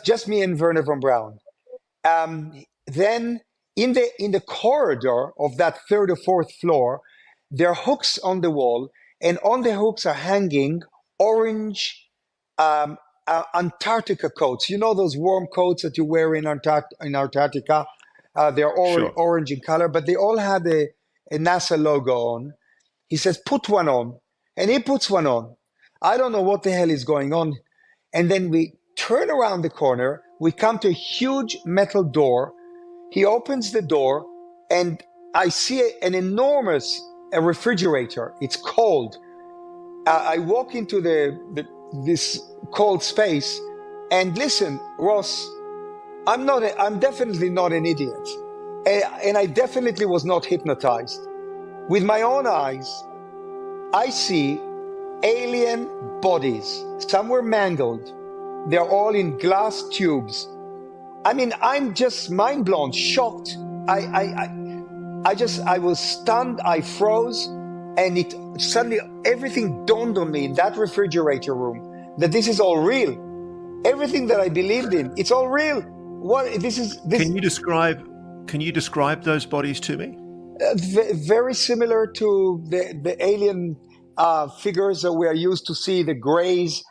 just me and Wernher Von Braun. Then in the corridor of that third or fourth floor, there are hooks on the wall, and on the hooks are hanging orange Antarctica coats. You know those warm coats that you wear in Antarctica? They're Sure. orange in color, but they all have a NASA logo on. He says, put one on. And he puts one on. I don't know what the hell is going on. And then we turn around the corner. We come to a huge metal door. He opens the door, and I see an enormous refrigerator. It's cold. I walk into this cold space, and listen, Ross, I'm definitely not an idiot, and I definitely was not hypnotized. With my own eyes, I see alien bodies. Some were mangled. They're all in glass tubes. I mean, I'm just mind blown, shocked. I was stunned. I froze, and it suddenly everything dawned on me in that refrigerator room that this is all real. Everything that I believed in, it's all real. What this is? Can you describe those bodies to me? Very similar to the alien figures that we are used to see, the grays.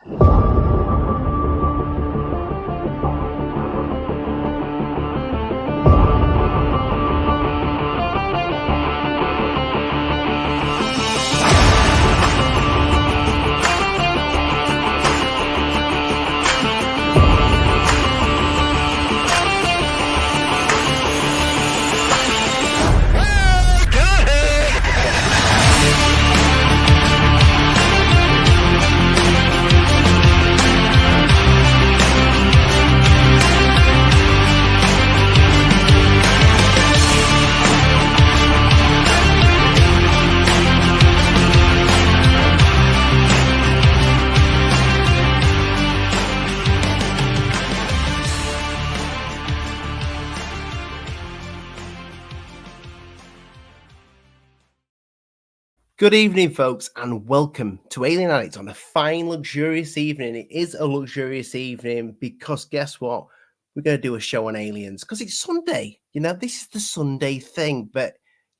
Good evening, folks, and welcome to Alien Addicts on a fine, luxurious evening. It is a luxurious evening because guess what? We're going to do a show on aliens because it's Sunday. You know, this is the Sunday thing. But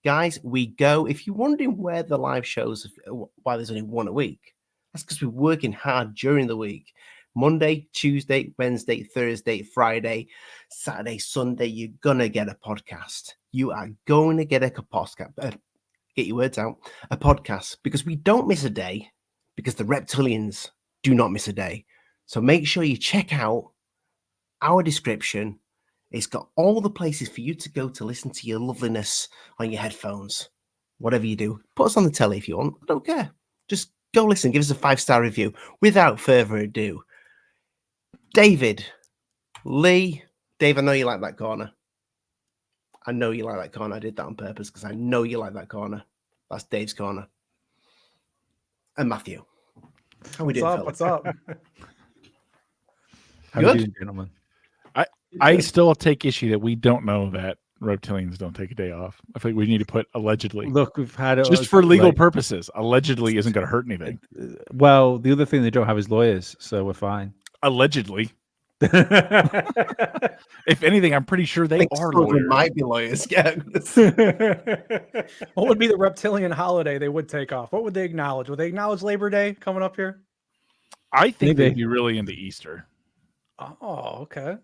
guys, we go. If you're wondering where the live shows, why there's only one a week, that's because we're working hard during the week. Monday, Tuesday, Wednesday, Thursday, Friday, Saturday, Sunday, you're going to get a podcast. You are going to get a podcast. Get your words out, a podcast, because we don't miss a day, because the reptilians do not miss a day. So make sure you check out our description. It's got all the places for you to go to listen to your loveliness on your headphones. Whatever you do, put us on the telly if you want. I don't care. Just go listen, give us a 5-star review. Without further ado, David, Lee, Dave, I know you like that corner. I know you like that corner. I did that on purpose because I know you like that corner. That's Dave's corner. And Matthew. How we doing, What's up? How you doing, gentlemen? I still take issue that we don't know that reptilians don't take a day off. I think we need to put allegedly. Look, we've had it just for legal purposes. Allegedly isn't going to hurt anything. Well, the other thing they don't have is lawyers, so we're fine. Allegedly. If anything, I'm pretty sure they are lawyers. Might be lawyers. Yeah. What would be the reptilian holiday they would take off? What would they acknowledge? Would they acknowledge Labor Day coming up here? I think they'd be really into Easter. Oh, okay.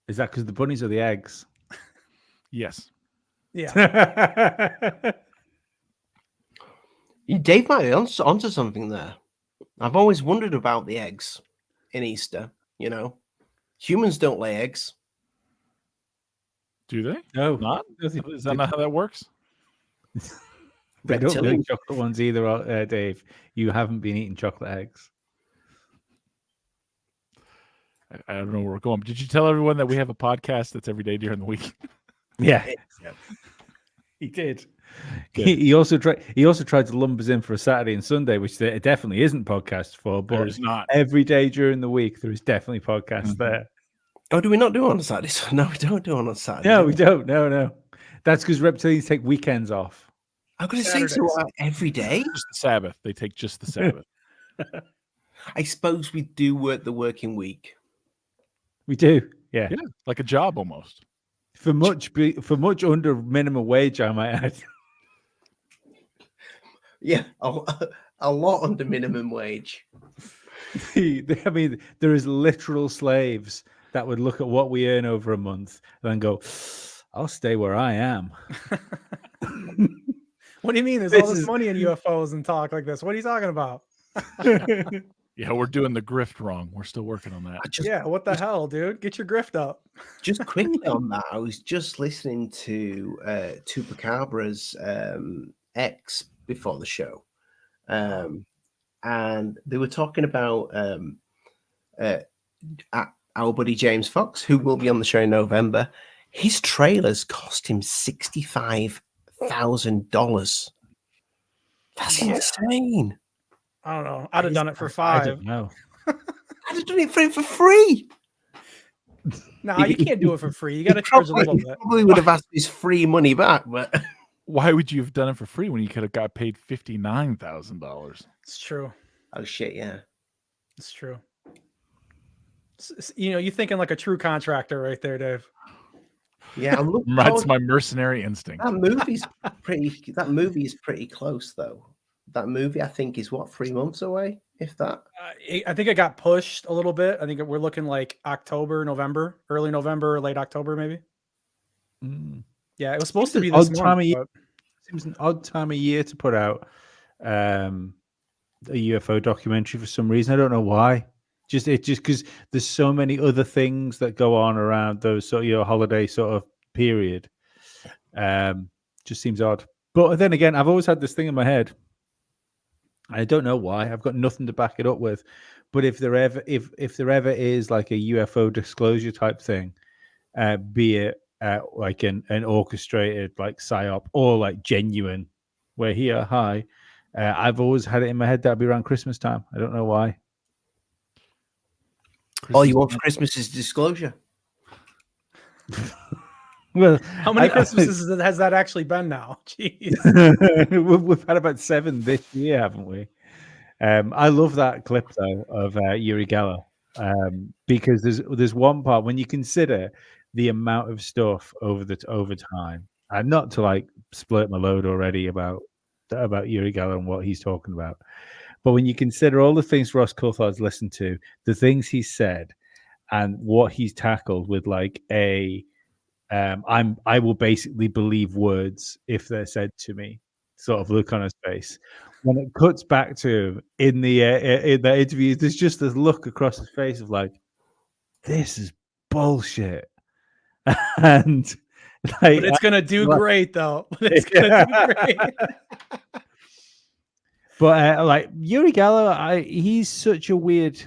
Is that because the bunnies or the eggs? Yes. Yeah. Dave might be onto something there. I've always wondered about the eggs in Easter. You know, humans don't lay eggs. Do they? No, not. Is that not how that works? They don't make chocolate ones either, Dave. You haven't been eating chocolate eggs. I don't know where we're going. But did you tell everyone that we have a podcast that's every day during the week? Yeah, he did. He also tried to lump us in for a Saturday and Sunday, which there definitely isn't podcast for. But there's not every day during the week. There is definitely podcast there. Oh, do we not do it on a Saturday? No, we don't do it on a Saturday. No, we don't. No. That's because reptilians take weekends off. I'm going to say so every day. Just the Sabbath. They take just the Sabbath. I suppose we do work the working week. We do. Yeah. Yeah, like a job almost. For much under minimum wage, I might add. Yeah, a lot under minimum wage. I mean, there is literal slaves that would look at what we earn over a month and then go, I'll stay where I am. What do you mean? There's all this money in UFOs and talk like this. What are you talking about? Yeah, we're doing the grift wrong. We're still working on that. Yeah, what the hell, dude? Get your grift up. Just quickly on that, I was just listening to Tupacabra's X before the show. And they were talking about our buddy James Fox, who will be on the show in November. His trailers cost him $65,000. That's insane. I don't know. I'd have done it for $5. I don't know. I'd have done it for free. No, you can't do it for free. You got to charge a little bit. Probably would have asked his free money back, but why would you have done it for free when you could have got paid $59,000? It's true. Oh shit, yeah, it's true. You know, you're thinking like a true contractor right there, Dave. Yeah, I'm looking. That's my mercenary instinct. That movie is pretty close though. That movie, I think, is what, 3 months away, if that. I think it got pushed a little bit. I think we're looking like October, November, early November, late October, maybe. Yeah, it was supposed to be this month. It seems an odd time of year to put out a UFO documentary for some reason. I don't know why. Just because there's so many other things that go on around those sort of holiday sort of period. Just seems odd. But then again, I've always had this thing in my head. I don't know why. I've got nothing to back it up with. But if there ever is like a UFO disclosure type thing, be it like an orchestrated like psyop or like genuine, we're here, hi. I've always had it in my head that'd be around Christmas time. I don't know why. All you want for Christmas is disclosure. Well, how many Christmases has that actually been now? Jeez. We've had about 7 this year, haven't we? I love that clip though of Uri Geller because there's one part when you consider the amount of stuff over time, and not to like split my load already about Uri Geller and what he's talking about, but when you consider all the things Ross Coulthart's listened to, the things he's said, and what he's tackled with like I will basically believe words if they're said to me sort of look on his face. When it cuts back to in the interview, there's just this look across his face of like, this is bullshit. And like, but it's gonna do great though. It's gonna do great. But like Uri Geller, he's such a weird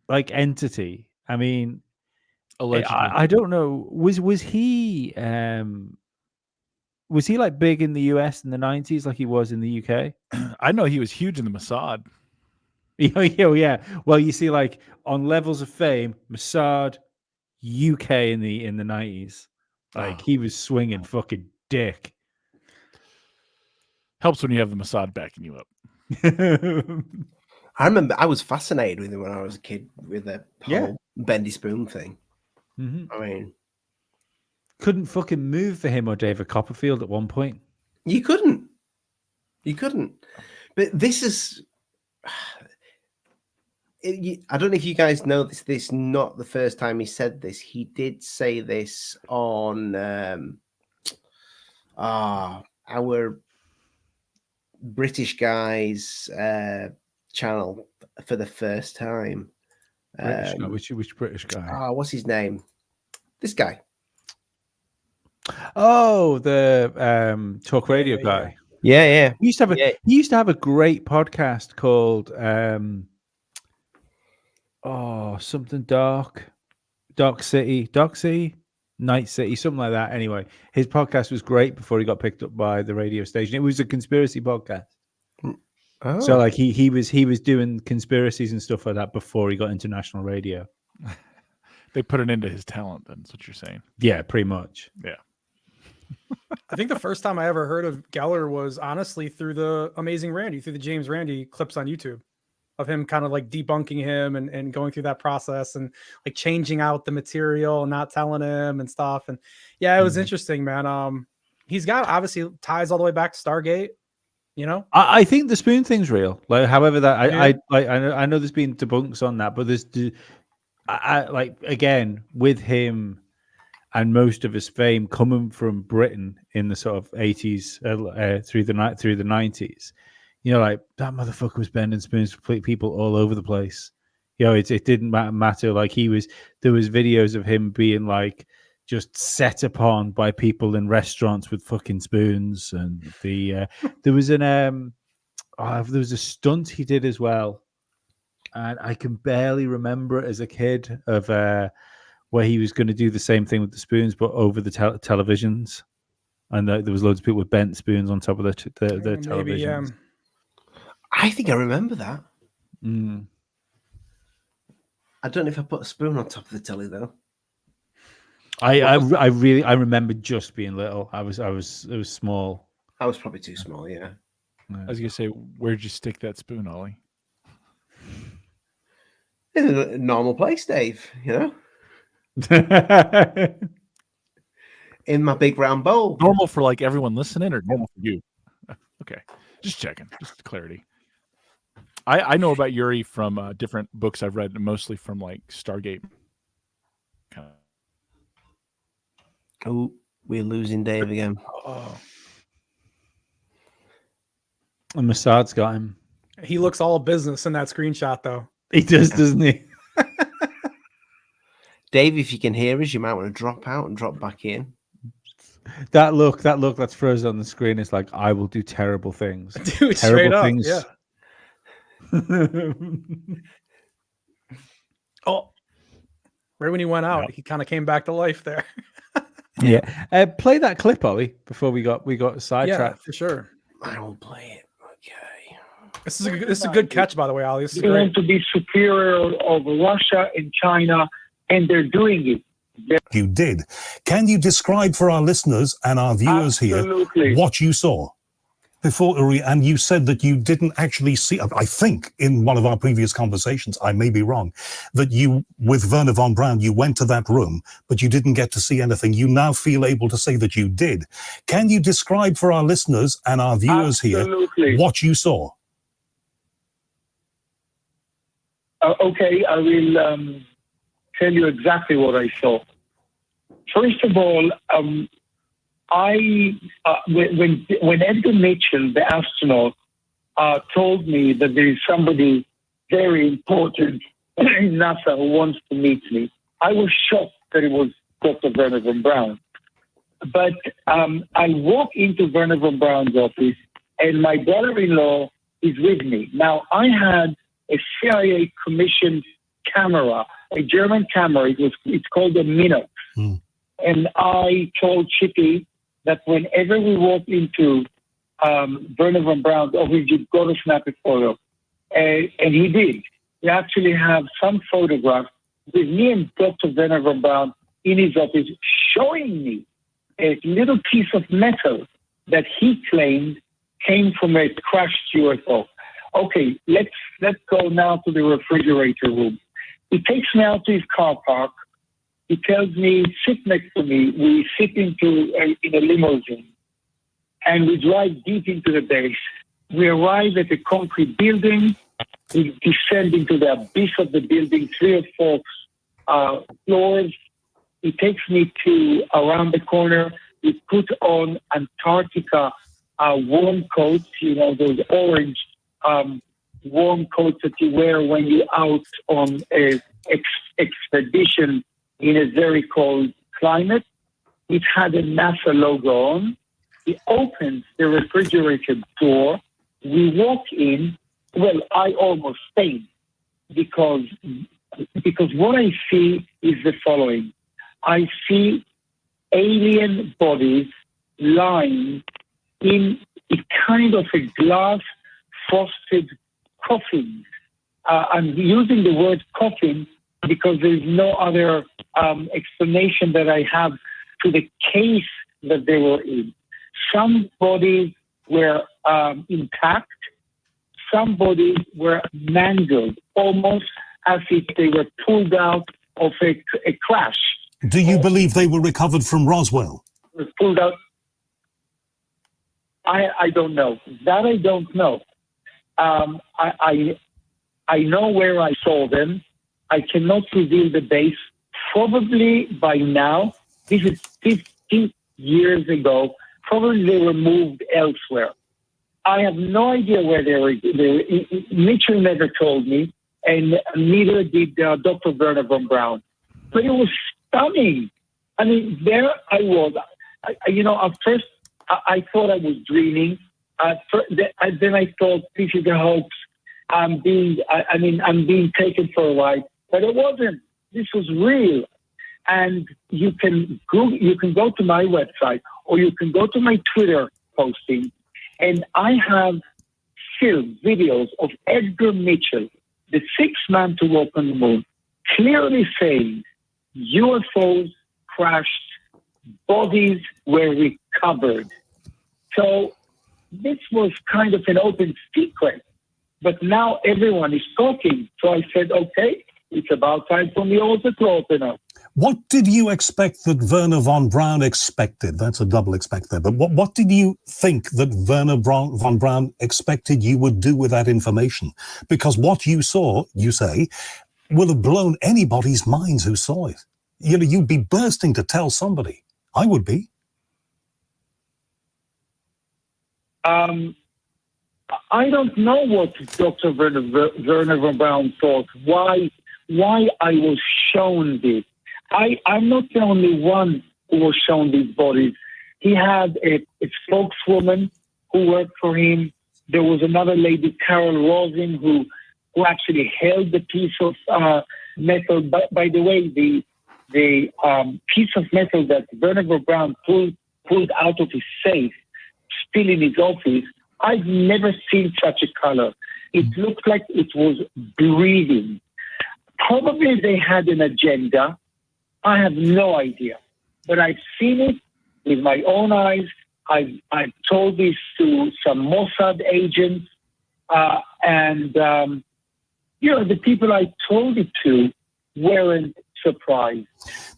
like entity. I mean, I don't know. Was he like big in the US in the 90s like he was in the UK? I know he was huge in the Mossad. Yeah. Well, you see, like on levels of fame, Mossad, UK in the 90s, like he was swinging fucking dick. Helps when you have the Mossad backing you up. I remember I was fascinated with him when I was a kid with the whole bendy spoon thing. Mm-hmm. I mean, couldn't fucking move for him or David Copperfield at one point. You couldn't. But this is. I don't know if you guys know this. This is not the first time he said this. He did say this on our British guys channel for the first time. British guy? Which British guy? What's his name? This guy. Oh, the talk radio guy. Yeah. He used to have a great podcast called something Dark City, Night City, something like that. Anyway, his podcast was great before he got picked up by the radio station. It was a conspiracy podcast. Oh. So like he was doing conspiracies and stuff like that before he got into national radio. They put it into his talent, then. That's what you're saying. Yeah, pretty much. Yeah. I think the first time I ever heard of Geller was honestly through the Amazing Randy, through the James Randi clips on YouTube. of him kind of like debunking him and going through that process and like changing out the material and not telling him and stuff. And yeah, it was interesting, man. He's got obviously ties all the way back to Stargate, you know? I think the spoon thing's real. Like, however, that I know there's been debunks on that, but there's I like, again, with him and most of his fame coming from Britain in the sort of 80s through the 90s, you know, like that motherfucker was bending spoons for people all over the place. You know, it didn't matter. Like there was videos of him being like just set upon by people in restaurants with fucking spoons, and there was a stunt he did as well, and I can barely remember it as a kid of where he was going to do the same thing with the spoons, but over the televisions, and there was loads of people with bent spoons on top of the televisions. I think I remember that. Mm. I don't know if I put a spoon on top of the telly though. I remember just being little. I was small. I was probably too small. Yeah. I was gonna say, where'd you stick that spoon, Ollie? In a normal place, Dave. You know. In my big round bowl. Normal for like everyone listening, or normal for you? Okay, just checking, just clarity. I know about Uri from different books I've read, mostly from like Stargate. Oh, we're losing Dave again. Oh. And Mossad's got him. He looks all business in that screenshot, though. He does, doesn't he? Dave, if you can hear us, you might want to drop out and drop back in. That look that's frozen on the screen is like, I will do terrible things. Dude, terrible straight up, things. yeah. Oh, right when he went out, he kind of came back to life there. Yeah. Play that clip, Ollie, before we got sidetracked. Yeah, for sure. I will play it. Okay. This is a good catch, by the way, Ollie. This is they great. want to be superior over Russia and China, and they're doing it. You did. Can you describe for our listeners and our viewers Absolutely. here what you saw before, Uri? And you said that you didn't actually see, I think in one of our previous conversations, I may be wrong, that you, with Wernher Von Braun, you went to that room, but you didn't get to see anything. You now feel able to say that you did. Can you describe for our listeners and our viewers Absolutely. here what you saw? Okay, I will tell you exactly what I saw. First of all, when Edgar Mitchell, the astronaut, told me that there is somebody very important in NASA who wants to meet me, I was shocked that it was Dr. Wernher Von Braun. But I walk into Wernher Von Braun's office, and my brother-in-law is with me. Now, I had a CIA commissioned camera, a German camera. It's called a Minox. And I told Chippy that whenever we walk into Wernher Von Braun's office, you've got to snap a photo. And he did. We actually have some photographs with me and Dr. Wernher Von Braun in his office showing me a little piece of metal that he claimed came from a crashed UFO. Okay, let's go now to the refrigerator room. He takes me out to his car park. He tells me, sit next to me. We sit in a limousine, and we drive deep into the base. We arrive at a concrete building. We descend into the abyss of the building, 3 or 4 floors. He takes me to around the corner. We put on Antarctica warm coats, those orange warm coats that you wear when you're out on an expedition in a very cold climate. It had a NASA logo on. He opens the refrigerator door. We walk in. Well, I almost faint because what I see is the following. I see alien bodies lying in a kind of a glass frosted coffin. I'm using the word coffin because there's no other explanation that I have to the case that they were in. Some bodies were intact. some bodies were mangled, almost as if they were pulled out of a crash. Do you believe they were recovered from Roswell? Was pulled out. I don't know. That I don't know. I know where I saw them. I cannot reveal the base. Probably by now, this is 50 years ago, probably they were moved elsewhere. I have no idea where they were. Mitchell never told me, and neither did Dr. Wernher Von Braun. But it was stunning. I mean, there I was. At first, I thought I was dreaming. Then I thought, this is a hoax. I'm being taken for a ride. But it wasn't. This was real. And you can go to my website, or you can go to my Twitter posting, and I have videos of Edgar Mitchell, the sixth man to walk on the moon, clearly saying UFOs crashed, bodies were recovered. So this was kind of an open secret, but now everyone is talking. So I said, okay, it's about time for me also to open up. What did you expect that Wernher Von Braun expected? That's a double expect there. But what did you think that Wernher Von Braun expected you would do with that information? Because what you saw, you say, will have blown anybody's minds who saw it. You'd be bursting to tell somebody. I would be. I don't know what Dr. Wernher Von Braun thought, why I was shown this. I'm not the only one who was shown these bodies. He had a spokeswoman who worked for him. There was another lady, Carol Rosin, who actually held the piece of metal. By the way, the piece of metal that Wernher Von Braun pulled out of his safe, still in his office, I've never seen such a color. It looked like it was breathing. Probably they had an agenda. I have no idea, but I've seen it with my own eyes. I've told this to some Mossad agents, and the people I told it to weren't surprised.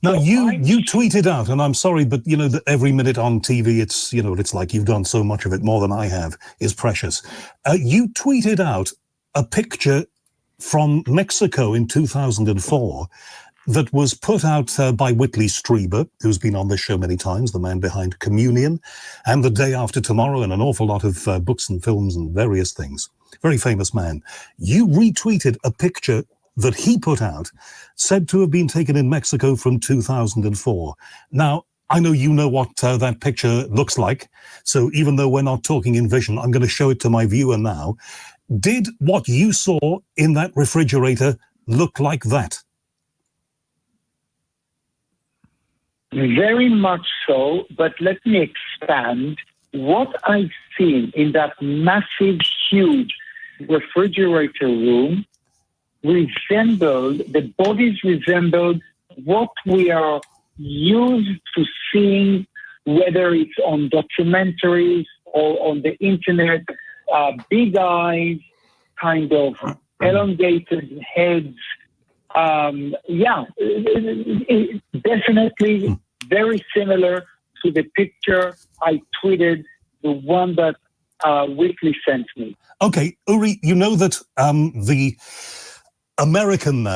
Now, so you tweeted out, and I'm sorry, but that every minute on TV, it's it's like you've done so much of it, more than I have, is precious. You tweeted out a picture from Mexico in 2004. That was put out by Whitley Strieber, who's been on this show many times, the man behind Communion, and The Day After Tomorrow, and an awful lot of books and films and various things. Very famous man. You retweeted a picture that he put out, said to have been taken in Mexico from 2004. Now, I know you know what that picture looks like, so even though we're not talking in vision, I'm going to show it to my viewer now. Did what you saw in that refrigerator look like that? Very much so, but let me expand. What I've seen in that massive, huge refrigerator room the bodies resembled what we are used to seeing, whether it's on documentaries or on the internet, big eyes, kind of elongated heads. Definitely very similar to the picture I tweeted, the one that Whitley sent me. Okay, Uri, you know that the American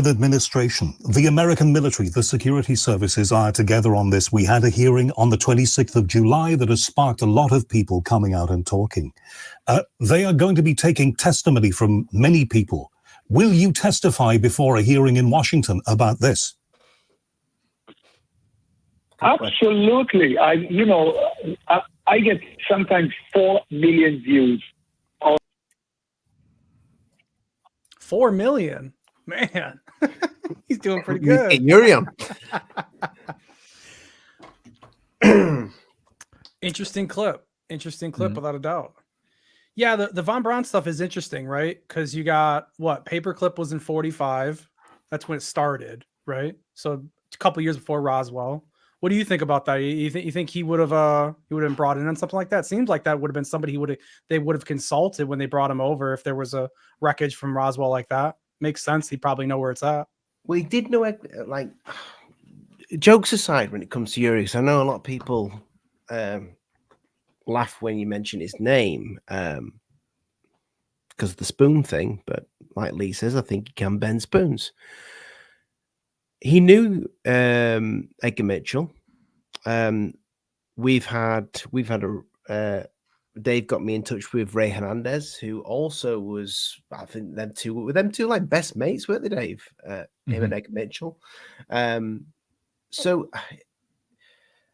administration, the American military, the security services are together on this. We had a hearing on the 26th of July that has sparked a lot of people coming out and talking. They are going to be taking testimony from many people. Will you testify before a hearing in Washington about this? Absolutely. I get sometimes 4 million views. 4 million, man. He's doing pretty good. Hey, Uri on. Interesting clip, without a doubt. Yeah, the Von Braun stuff is interesting, right? Because you got Paperclip was in 45. That's when it started, right? So a couple years before Roswell. What do you think about that? You think he would have been brought in on something like that? Seems like that would have been somebody they would have consulted when they brought him over if there was a wreckage from Roswell like that. Makes sense. He'd probably know where it's at. Well, he did know, like, jokes aside, when it comes to Uri, 'cause I know a lot of people laugh when you mention his name because of the spoon thing, but like Lee says, I think he can bend spoons. He knew Edgar Mitchell. We've had a Dave got me in touch with Ray Hernandez, who also was, I think them two like best mates, weren't they, Dave? Him and Edgar Mitchell. So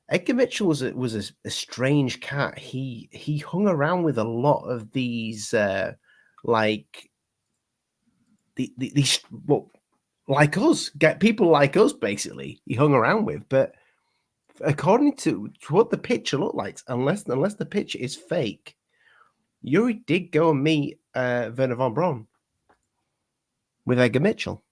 Edgar Mitchell was a strange cat. He hung around with a lot of these like these like us, get people like us, basically. He hung around with, but according to what the picture looked like, unless the picture is fake, Uri did go and meet Wernher Von Braun with Edgar Mitchell.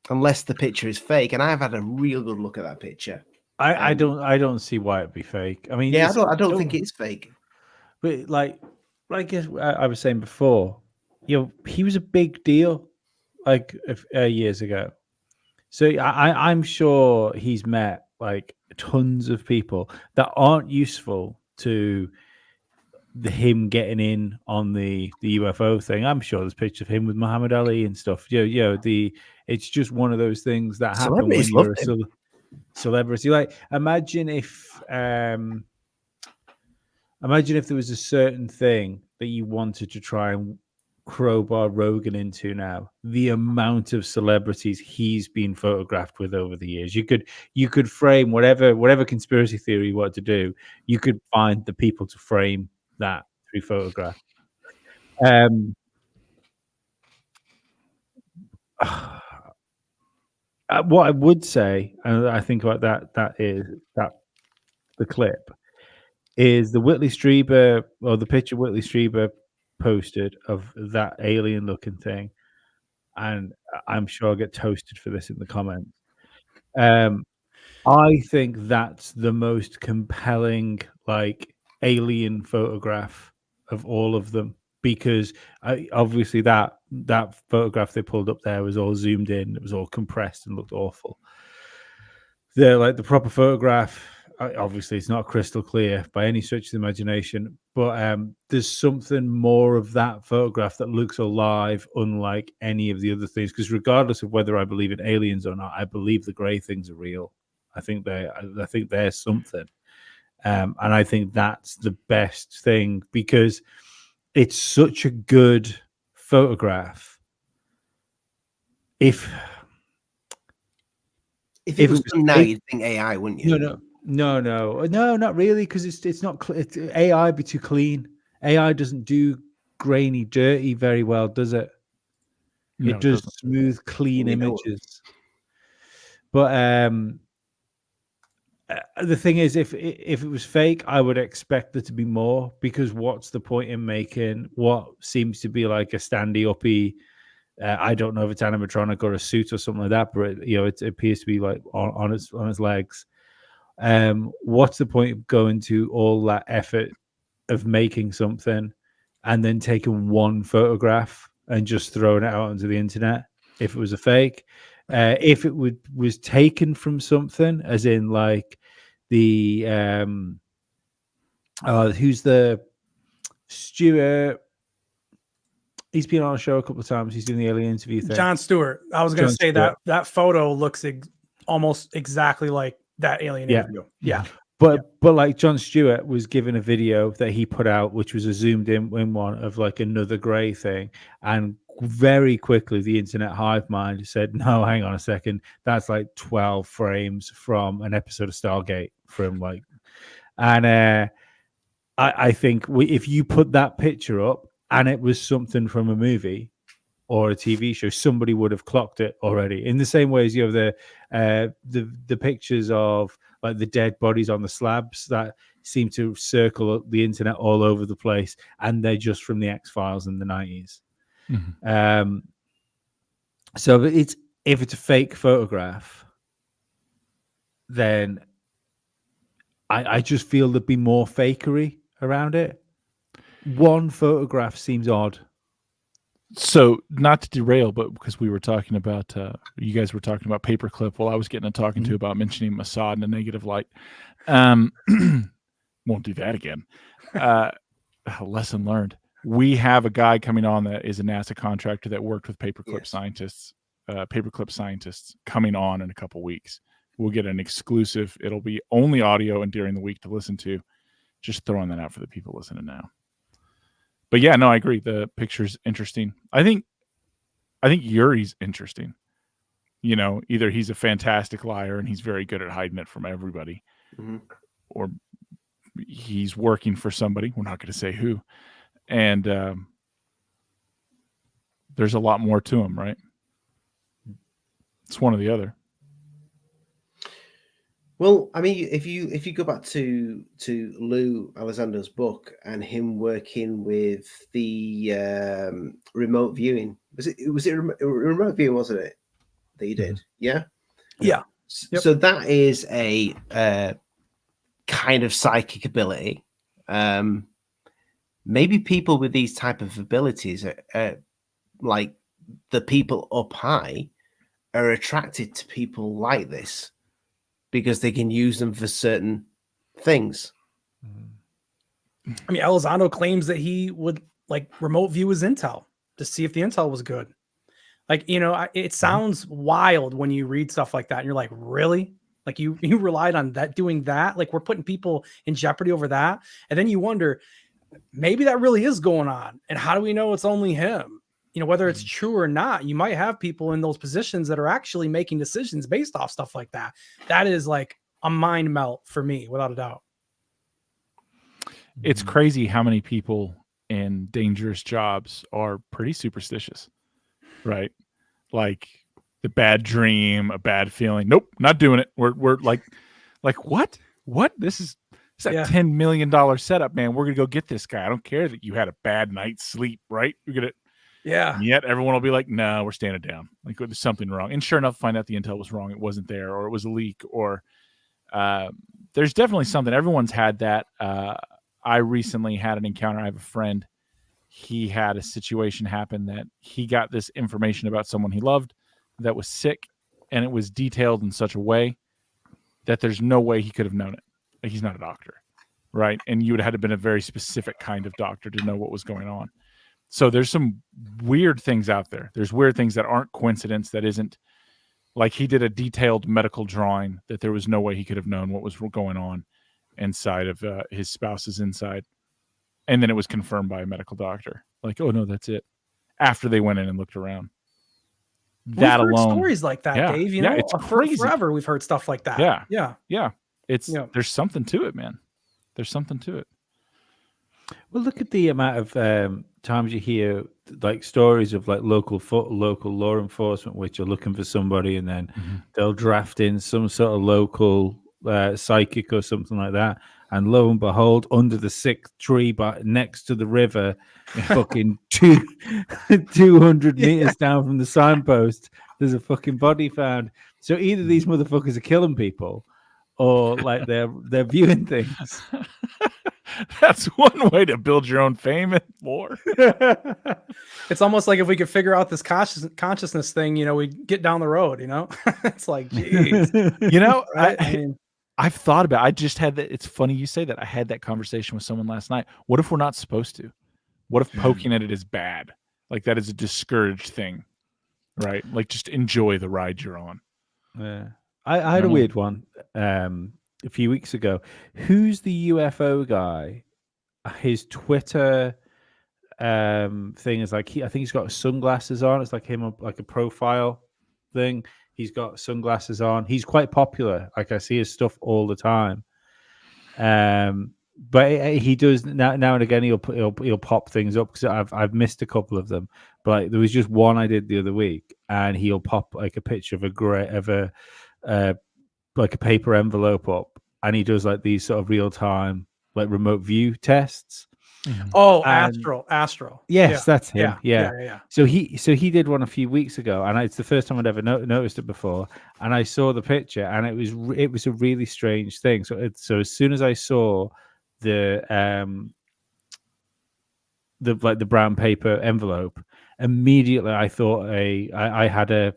Unless the picture is fake, and I've had a real good look at that picture. I don't see why it'd be fake. I mean, yeah, I don't think it's fake. But like I was saying before, he was a big deal, like years ago. So I'm sure he's met like tons of people that aren't useful to him getting in on the UFO thing. I'm sure there's pictures of him with Muhammad Ali and stuff. It's just one of those things that happen when you're a celebrity. Like imagine if there was a certain thing that you wanted to try and crowbar Rogan into now. The amount of celebrities he's been photographed with over the years. You could frame whatever conspiracy theory you want to do, you could find the people to frame that through photograph. What I would say, and I think about that is the clip is the Whitley Strieber, or the picture Whitley Strieber posted of that alien looking thing, and I'm sure I'll get toasted for this in the comments. I think that's the most compelling like alien photograph of all of them, because obviously that photograph they pulled up there was all zoomed in, it was all compressed and looked awful. The proper photograph, obviously it's not crystal clear by any stretch of the imagination, but there's something more of that photograph that looks alive, unlike any of the other things. Because regardless of whether I believe in aliens or not, I believe the grey things are real. I think they're something, and I think that's the best thing because it's such a good photograph. If it was now, you'd think AI, wouldn't you? No, not really, because it's not. AI be too clean. AI doesn't do grainy, dirty very well, does it? It does smooth, clean images. But the thing is, if it was fake, I would expect there to be more, because what's the point in making what seems to be like a standy-uppy, I don't know if it's animatronic or a suit or something like that, but it appears to be like on its legs. What's the point of going to all that effort of making something and then taking one photograph and just throwing it out onto the internet if it was a fake? If it was taken from something, as in like the who's the Stuart? He's been on a show a couple of times. He's doing the alien interview thing. Jon Stewart. I was going to say that photo looks almost exactly like that alien interview. Yeah. But like Jon Stewart was given a video that he put out, which was a zoomed in one of like another grey thing, and very quickly the internet hive mind said, no, hang on a second, that's like 12 frames from an episode of Stargate from like, and I think if you put that picture up and it was something from a movie or a TV show, somebody would have clocked it already. In the same way as you have the pictures of like the dead bodies on the slabs that seem to circle the internet all over the place, and they're just from the X-Files in the 90s. Mm-hmm. So if it's a fake photograph, then I just feel there'd be more fakery around it. One photograph seems odd. So, not to derail, but because we were talking about, you guys were talking about paperclip while I was getting to talking to about mentioning Mossad in a negative light. Won't do that again. Lesson learned. We have a guy coming on that is a NASA contractor that worked with paperclip scientists, coming on in a couple weeks. We'll get an exclusive. It'll be only audio and during the week to listen to. Just throwing that out for the people listening now. But yeah, no, I agree. The picture's interesting. I think Uri's interesting. You know, either he's a fantastic liar and he's very good at hiding it from everybody, or he's working for somebody. We're not going to say who. And there's a lot more to him, right? It's one or the other. Well, I mean, if you go back to Lou Alessandro's book and him working with the remote viewing, was it remote viewing, wasn't it, that he did? Yeah. Yep. So that is a kind of psychic ability. Maybe people with these type of abilities are like the people up high are attracted to people like this, because they can use them for certain things. I mean, Elizondo claims that he would like remote view his intel to see if the intel was good. Like, you know, it sounds wild when you read stuff like that and you're like, really? Like you relied on that, doing that? Like we're putting people in jeopardy over that? And then you wonder, maybe that really is going on. And how do we know it's only him? You know, whether it's true or not, you might have people in those positions that are actually making decisions based off stuff like that. That is like a mind melt for me, without a doubt. It's crazy how many people in dangerous jobs are pretty superstitious, right? Like the bad dream, a bad feeling. Nope, not doing it. We're like what? This is a $10 million setup, man. We're gonna go get this guy. I don't care that you had a bad night's sleep, right? We're gonna. Yeah. And yet everyone will be like, no, we're standing down. Like there's something wrong. And sure enough, find out the intel was wrong. It wasn't there, or it was a leak, or there's definitely something. Everyone's had that. I recently had an encounter. I have a friend. He had a situation happen that he got this information about someone he loved that was sick, and it was detailed in such a way that there's no way he could have known it. Like he's not a doctor, right? And you would have had to been a very specific kind of doctor to know what was going on. So there's some weird things out there. There's weird things that aren't coincidence, that isn't like he did a detailed medical drawing that there was no way he could have known what was going on inside of his spouse's inside. And then it was confirmed by a medical doctor. Like, oh, no, that's it. After they went in and looked around. That we've heard alone. stories like that, Dave. You know, it's crazy. Forever we've heard stuff like that. Yeah. There's something to it, man. There's something to it. Well, look at the amount of times you hear like stories of like local law enforcement which are looking for somebody, and then they'll draft in some sort of local psychic or something like that, and lo and behold, under the sixth tree next to the river, fucking 200 meters down from the signpost, there's a fucking body found. So either these motherfuckers are killing people, or like they're viewing things. That's one way to build your own fame and lore. It's almost like if we could figure out this consciousness thing, you know, we'd get down the road, you know? It's like, geez. You know, right? I've thought about it. I just had that. It's funny you say that. I had that conversation with someone last night. What if we're not supposed to? What if poking at it is bad? Like that is a discouraged thing, right? Like just enjoy the ride you're on. Yeah. I had a weird one a few weeks ago. Who's the UFO guy? His Twitter thing is like I think he's got sunglasses on. It's like him, like a profile thing. He's got sunglasses on. He's quite popular. Like I see his stuff all the time. But he does now and again. He'll pop things up because I've missed a couple of them. But like, there was just one I did the other week, and he'll pop like a picture of like a paper envelope up, and he does like these sort of real time like remote view tests. Oh, And Astro. yes, that's him. Yeah. Yeah. So he did one a few weeks ago, and it's the first time I'd ever noticed it before. And I saw the picture, and it was a really strange thing. So as soon as I saw the the brown paper envelope, immediately I thought I had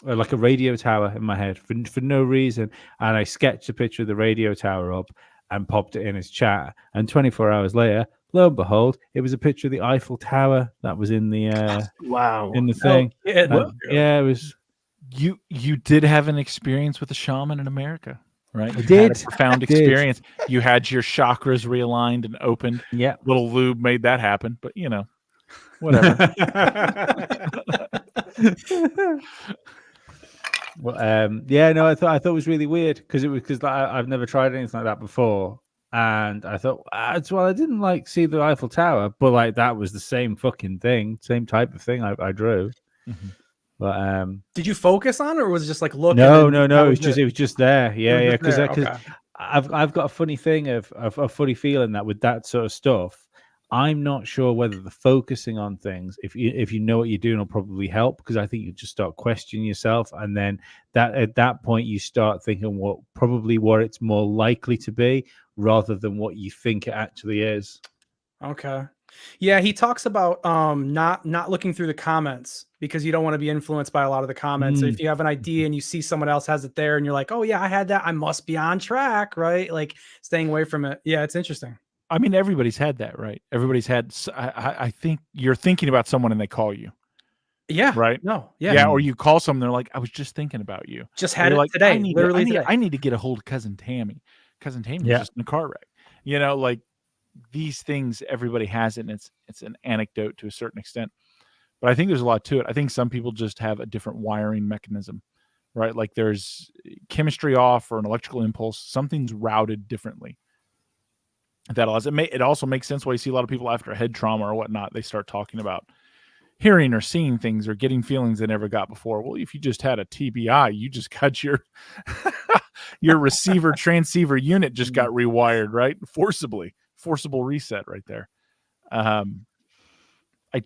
like a radio tower in my head for no reason, and I sketched a picture of the radio tower up and popped it in his chat. And 24 hours later, lo and behold, it was a picture of the Eiffel Tower that was in the Wow. in the thing. Yeah, it was. You did have an experience with a shaman in America, right? I You had a did. profound experience. You had your chakras realigned and opened. Yeah. Little lube made that happen, but whatever. Well, yeah, no, I thought it was really weird because I've never tried anything like that before, and I thought, well, I didn't like see the Eiffel Tower, but like that was the same fucking thing, same type of thing I drew. Mm-hmm. But did you focus on it, or was it just like looking? No. It was just there. Yeah, because Okay. I've got a funny thing of a funny feeling that with that sort of stuff, I'm not sure whether the focusing on things, if you know what you're doing, will probably help, because I think you just start questioning yourself, and then that at that point you start thinking what it's more likely to be rather than what you think it actually is. Okay. Yeah, he talks about not looking through the comments because you don't want to be influenced by a lot of the comments. So if you have an idea and you see someone else has it there and you're like, oh yeah, I had that, I must be on track, right? Like staying away from it. Yeah, it's interesting. I mean, everybody's had that, right? Everybody's had. I think you're thinking about someone and they call you. Yeah. Right. No. Yeah. Yeah. Or you call someone, they're like, I was just thinking about you. Just had it like, today. I need to get a hold of cousin Tammy. Cousin Tammy was just in a car wreck. Like these things, everybody has it, and it's an anecdote to a certain extent. But I think there's a lot to it. I think some people just have a different wiring mechanism, right? Like there's chemistry off or an electrical impulse. Something's routed differently. That allows it. It also makes sense why you see a lot of people after a head trauma or whatnot, they start talking about hearing or seeing things or getting feelings they never got before. Well, if you just had a TBI, you just got your receiver transceiver unit just got rewired, right? Forcible reset right there. I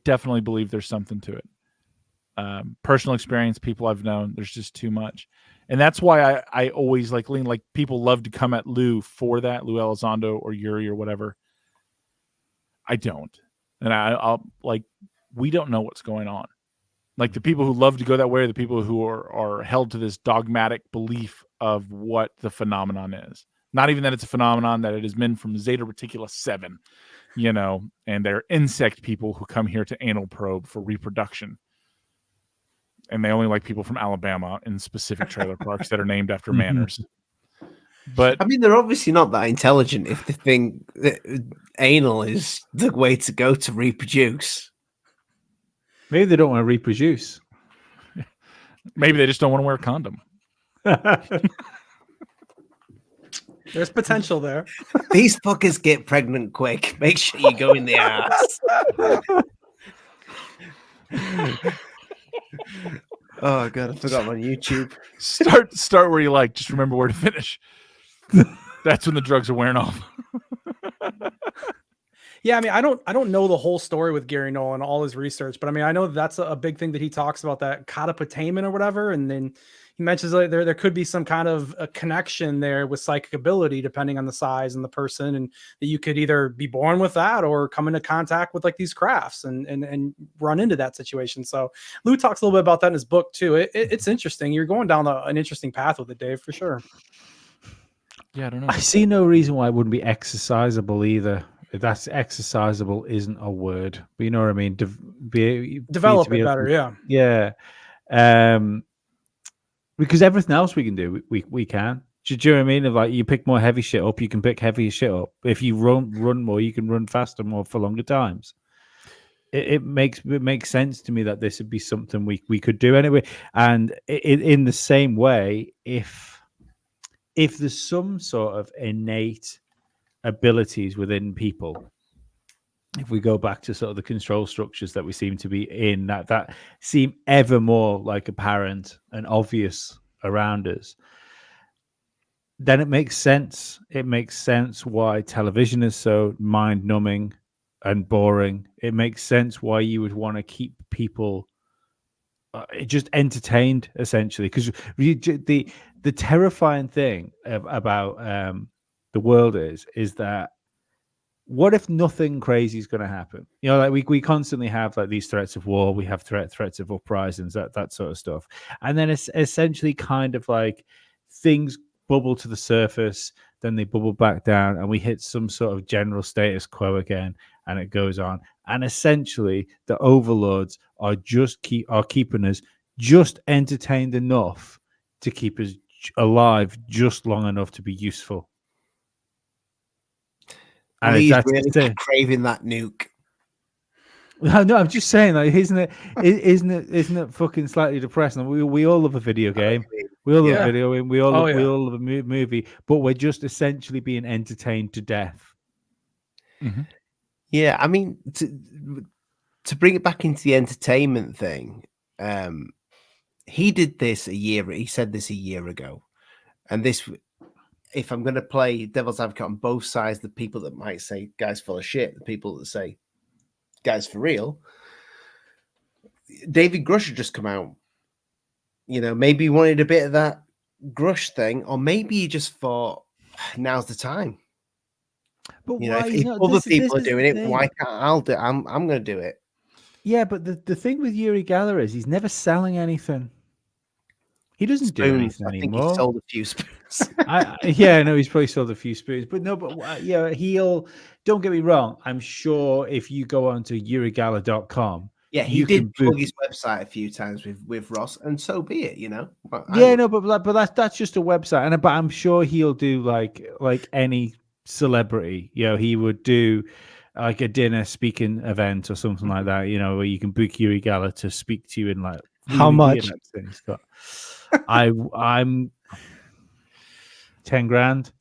definitely believe there's something to it. Personal experience, people I've known, there's just too much. And that's why I always lean, like people love to come at Lou for that, Lou Elizondo or Uri or whatever. I don't. And I'll we don't know what's going on. Like the people who love to go that way are the people who are held to this dogmatic belief of what the phenomenon is. Not even that it's a phenomenon, that it is men from Zeta Reticula 7, and they're insect people who come here to anal probe for reproduction. And they only like people from Alabama in specific trailer parks that are named after manners. But I mean, they're obviously not that intelligent if they think that anal is the way to go to reproduce. Maybe they don't want to reproduce. Maybe they just don't want to wear a condom. There's potential there. These fuckers get pregnant quick. Make sure you go in the ass. Oh god, I forgot my YouTube. Start where you like. Just remember where to finish. That's when the drugs are wearing off. Yeah, I mean, I don't know the whole story with Gary Nolan, all his research, but I mean, I know that's a big thing that he talks about, that catapotamen or whatever, and then he mentions that there could be some kind of a connection there with psychic ability, depending on the size and the person, and that you could either be born with that or come into contact with like these crafts and run into that situation. So Lou talks a little bit about that in his book too. It's interesting. You're going down an interesting path with it, Dave, for sure. Yeah, I don't know. I see no reason why it wouldn't be exercisable either. If that's exercisable isn't a word, but you know what I mean. Develop it better, yeah. Because everything else we can do, we can. Do you know what I mean? If like you pick more heavy shit up, you can pick heavier shit up. If you run more, you can run faster more for longer times. It makes sense to me that this would be something we could do anyway. And in the same way, if there's some sort of innate abilities within people, if we go back to sort of the control structures that we seem to be in, that seem ever more like apparent and obvious around us, then it makes sense. It makes sense why television is so mind-numbing, and boring. It makes sense why you would want to keep people just entertained, essentially, because the terrifying thing about the world is that what if nothing crazy is going to happen? You know, like we constantly have like these threats of war, we have threats of uprisings, that sort of stuff, and then it's essentially kind of like things bubble to the surface, then they bubble back down, and we hit some sort of general status quo again, and it goes on. And essentially, the overlords are keeping us just entertained enough to keep us alive just long enough to be useful. And Lee's that's really craving that nuke. No, I'm just saying, like, isn't it fucking slightly depressing? We all love a video game, we all love a video game, we all love a movie, but we're just essentially being entertained to death. Mm-hmm. Yeah, I mean, to bring it back into the entertainment thing, he did this a year. He said this a year ago, and this. If I'm going to play devil's advocate on both sides, the people that might say "guys full of shit," the people that say "guys for real," David Grush had just come out. You know, maybe he wanted a bit of that Grush thing, or maybe he just thought now's the time. But you know, why? if other people are doing it, why can't I do it? I'm going to do it. Yeah, but the thing with Uri Geller is he's never selling anything. He doesn't do anything anymore. I think he sold a few spoons. No, he's probably sold a few spoons, but no, but yeah, he'll. Don't get me wrong. I'm sure if you go on to urigeller.com, yeah, he did plug his website a few times with Ross, and so be it. You know. But that's just a website, but I'm sure he'll do like any celebrity. You know, he would do like a dinner speaking event or something like that. You know, where you can book Uri Geller to speak to you in like how much? I'm 10 grand.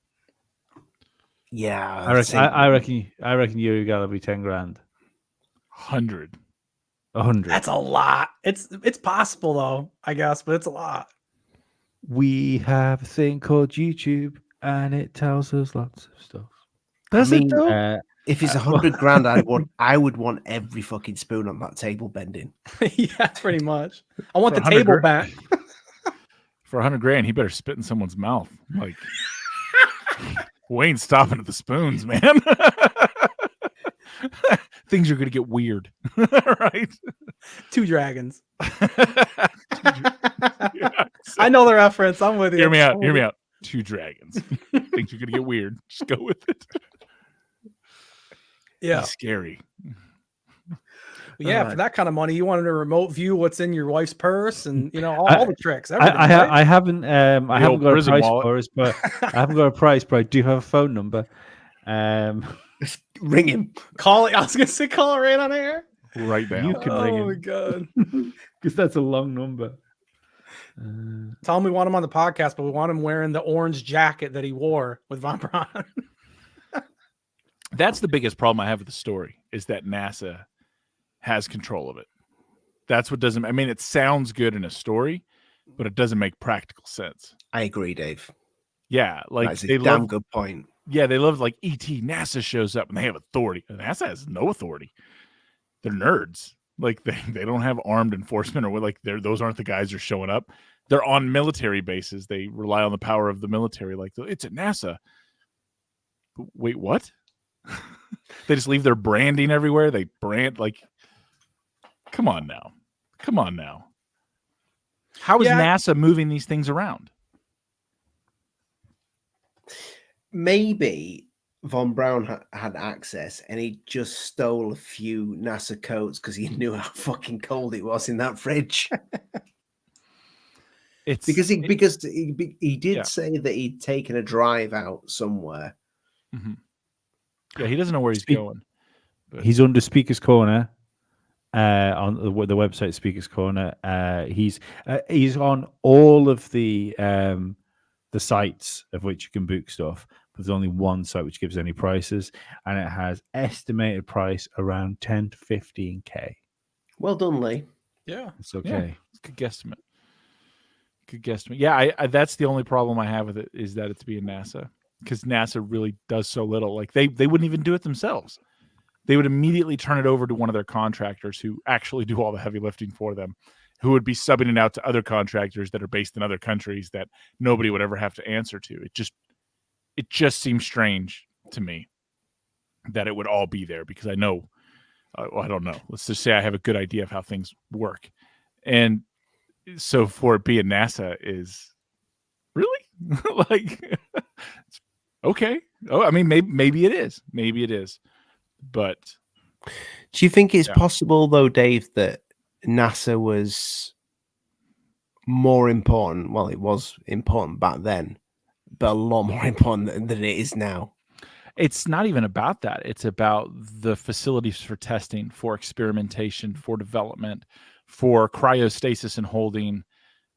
Yeah, I reckon Uri Geller will be 10 grand. 100. That's a lot. It's possible though, I guess, but it's a lot. We have a thing called YouTube, and it tells us lots of stuff. If it's 100 grand, I would want every fucking spoon on that table bending. Yeah, pretty much. I want the table bent. For 100 grand, he better spit in someone's mouth. Like, we ain't stopping at the spoons, man. Things are gonna get weird, right? Two dragons. I know the reference. I'm with you. Hear me out. Two dragons. Things are gonna get weird. Just go with it. Yeah, it's scary. Yeah, for that kind of money, you wanted to remote view what's in your wife's purse, and you know all the tricks. I haven't got a price for us, but I haven't got a price, but I do have a phone number. Ring him. Call it. I was gonna say call it right on air. Right now. You can ring him. Oh my god, because that's a long number. Tell him we want him on the podcast, but we want him wearing the orange jacket that he wore with Von Braun. That's the biggest problem I have with the story, is that NASA has control of it. That's what doesn't. I mean, it sounds good in a story, but it doesn't make practical sense. I agree, Dave. Yeah, like that's a damn good point. Yeah, they love like ET. NASA shows up and they have authority. NASA has no authority. They're nerds. Like they don't have armed enforcement, or like those aren't the guys who are showing up. They're on military bases. They rely on the power of the military. Like, it's at NASA. Wait, what? They just leave their branding everywhere. They brand like. Come on now. How is NASA moving these things around? Maybe Von Braun had access and he just stole a few NASA coats because he knew how fucking cold it was in that fridge. Because he did say that he'd taken a drive out somewhere. Mm-hmm. Yeah, he doesn't know where he's going. But. He's under Speaker's Corner. On the website Speaker's Corner, he's on all of the sites of which you can book stuff, but there's only one site which gives any prices, and it has estimated price around 10 to 15k. Well done, Lee. Yeah, it's okay. Yeah, it's a good guesstimate. Yeah, I that's the only problem I have with it, is that it's being NASA, because NASA really does so little. Like they wouldn't even do it themselves. they would immediately turn it over to one of their contractors who actually do all the heavy lifting for them, who would be subbing it out to other contractors that are based in other countries that nobody would ever have to answer to. It just seems strange to me that it would all be there, because I know, I don't know. Let's just say I have a good idea of how things work. And so for it being NASA is really like, okay. Oh, I mean, maybe it is. Maybe it is. But do you think it's yeah. possible, though, Dave, that NASA was more important? Well, it was important back then, but a lot more important than it is now. It's not even about that. It's about the facilities for testing, for experimentation, for development, for cryostasis and holding,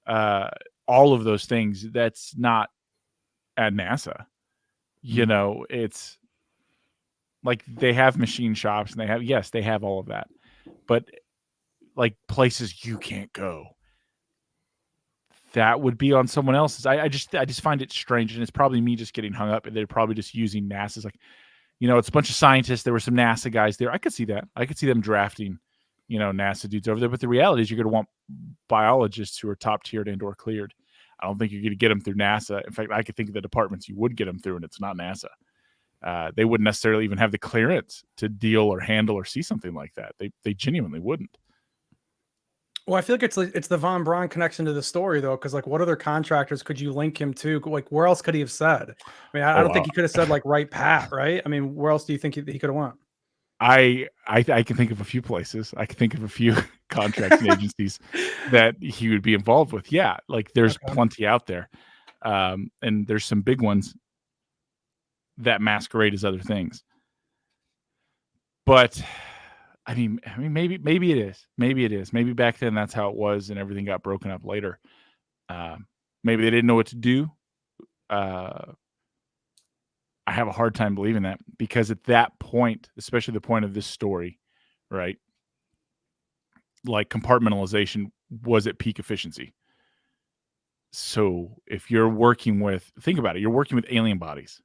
all of those things. That's not at NASA. You know, it's like they have machine shops and they have all of that, but like places you can't go, that would be on someone else's. I just find it strange, and it's probably me just getting hung up, and they're probably just using NASA's, like, you know, it's a bunch of scientists. There were some NASA guys there. I could see that. I could see them drafting, you know, NASA dudes over there. But the reality is, you're going to want biologists who are top tiered and/or cleared. I don't think you're going to get them through NASA. In fact, I could think of the departments you would get them through, and it's not NASA. They wouldn't necessarily even have the clearance to deal or handle or see something like that. They genuinely wouldn't. Well, I feel like it's the Von Braun connection to the story, though, because like, what other contractors could you link him to? Like, where else could he have said? I mean, I don't think he could have said like Wright Pat, right? I mean, where else do you think he could have went? I can think of a few places. I can think of a few contracting agencies that he would be involved with. Yeah, like there's plenty out there, and there's some big ones that masquerade as other things. But I mean, maybe it is. Maybe it is. Maybe back then that's how it was, and everything got broken up later. Maybe they didn't know what to do. I have a hard time believing that, because at that point, especially the point of this story, right? Like compartmentalization was at peak efficiency. So if you're working with, think about it, you're working with alien bodies,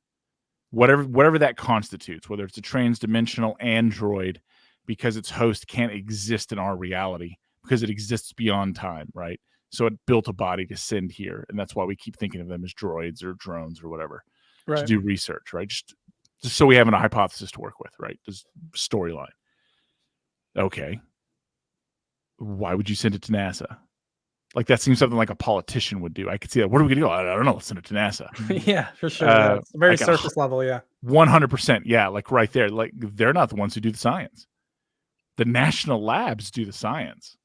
whatever that constitutes, whether it's a transdimensional android, because its host can't exist in our reality because it exists beyond time, right? So it built a body to send here, and that's why we keep thinking of them as droids or drones or whatever, to do research, right? Just so we have a hypothesis to work with, right? Just storyline. Okay. Why would you send it to NASA? Like, that seems something like a politician would do. I could see that. What are we going to do? I don't know. Let's send it to NASA. Yeah, for sure. Yeah. It's very like surface level. Yeah. 100%. Yeah. Like right there. Like, they're not the ones who do the science. The national labs do the science.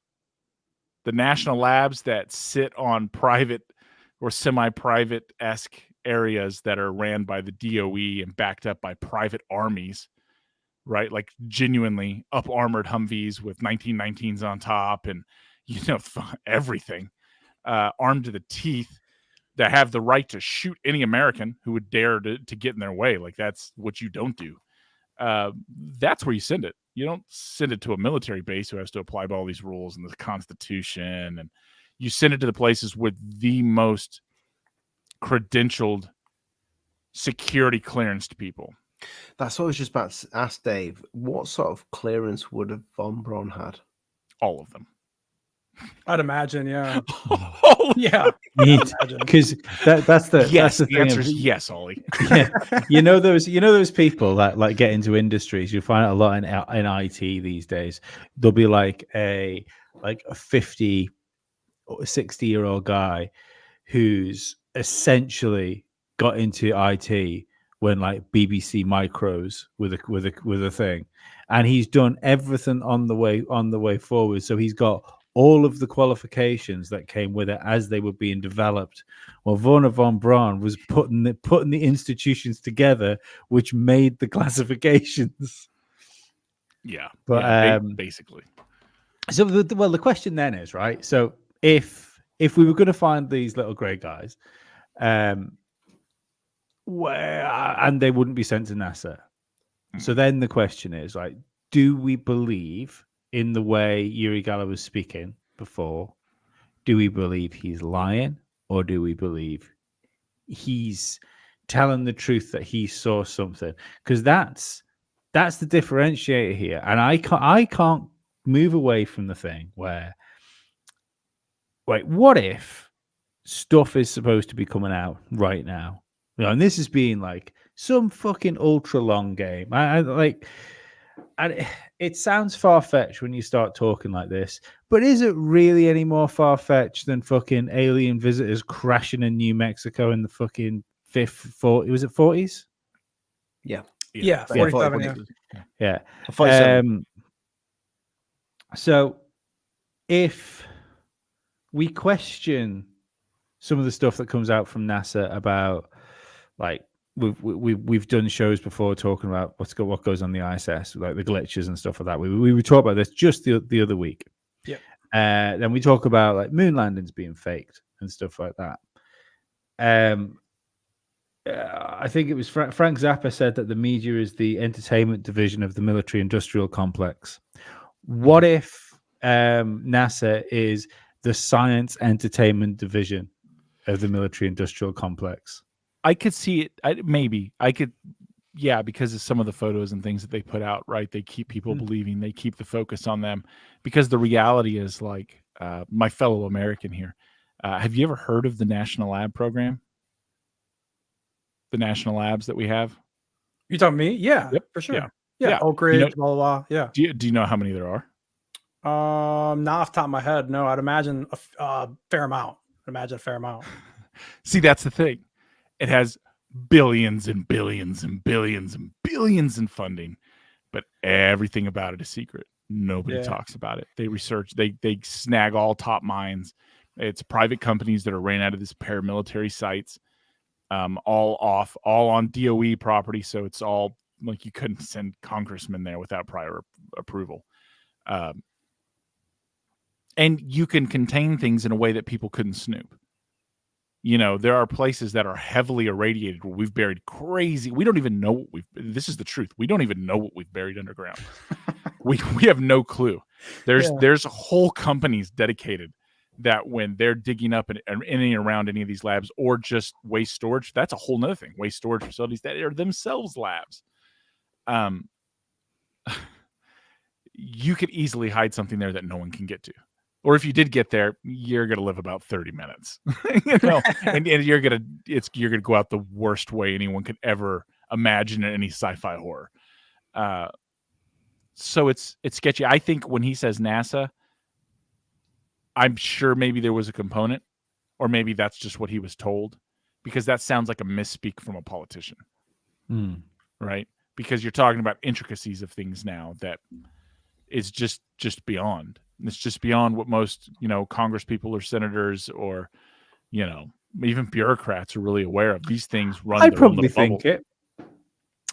The national labs that sit on private or semi-private-esque areas that are ran by the DOE and backed up by private armies, right? Like genuinely up-armored Humvees with 1919s on top and, you know, everything, armed to the teeth, that have the right to shoot any American who would dare to get in their way. Like, that's what you don't do. That's where you send it. You don't send it to a military base who has to apply by all these rules and the Constitution. And you send it to the places with the most credentialed security clearance to people. That's what I was just about to ask Dave. What sort of clearance would have Von Braun had? All of them. I'd imagine, yeah. Yeah. Because that's the yes. That's the The thing answer is yes, Ollie. Yeah. you know those people that like get into industries. You find it a lot in IT these days. There'll be like a 50 or 60-year-old guy who's essentially got into IT when like BBC Micros with a thing, and he's done everything on the way forward. So he's got all of the qualifications that came with it as they were being developed. Well, Wernher Von Braun was putting the institutions together, which made the classifications. Yeah, but basically. So, the question then is, right? So, if we were going to find these little grey guys, and they wouldn't be sent to NASA, so then the question is, like, do we believe in the way Uri Geller was speaking before? Do we believe he's lying, or do we believe he's telling the truth that he saw something? Because that's That's the differentiator here, and I can't move away from the thing where, wait, what if stuff is supposed to be coming out right now? And this is being like some fucking ultra long game. I like, and it sounds far fetched when you start talking like this, but is it really any more far fetched than fucking alien visitors crashing in New Mexico in the fucking 40s? Was it 40s? Yeah, 47. Yeah. 47. So if we question some of the stuff that comes out from NASA about, like, we've done shows before talking about what goes on the ISS, like the glitches and stuff like that. We talked about this just the other week. Yeah. Then we talk about like moon landings being faked and stuff like that. I think it was Frank Zappa said that the media is the entertainment division of the military-industrial complex. What if NASA is the science entertainment division of the military-industrial complex? I could see it. Yeah, because of some of the photos and things that they put out, right? They keep people believing, they keep the focus on them, because the reality is, like, my fellow American here, have you ever heard of the National Lab program? The national labs that we have? You talking me? Yeah, Yep. for sure. Yeah. Yeah. Oak Ridge, blah, blah, blah. Yeah. Do you know how many there are? Not off the top of my head. No, I'd imagine a fair amount. See, that's the thing. It has billions and billions and billions and billions in funding, but everything about it is secret. Nobody talks about it. They research, they snag all top minds. It's private companies that are ran out of these paramilitary sites, all on DOE property. So it's all like, you couldn't send congressmen there without prior approval. And you can contain things in a way that people couldn't snoop. You know, there are places that are heavily irradiated where we've buried crazy. We don't even know what this is the truth. We don't even know what we've buried underground. we have no clue. There's whole companies dedicated that when they're digging up in and around any of these labs, or just waste storage, that's a whole nother thing. Waste storage facilities that are themselves labs. You could easily hide something there that no one can get to. Or if you did get there, you're going to live about 30 minutes, you know, and you're going to go out the worst way anyone could ever imagine in any sci-fi horror. So it's sketchy. I think when he says NASA, I'm sure maybe there was a component, or maybe that's just what he was told, because that sounds like a misspeak from a politician, right? Because you're talking about intricacies of things now that is just beyond. It's just beyond what most, you know, Congress people or senators or, you know, even bureaucrats are really aware of. These things run. I probably think it.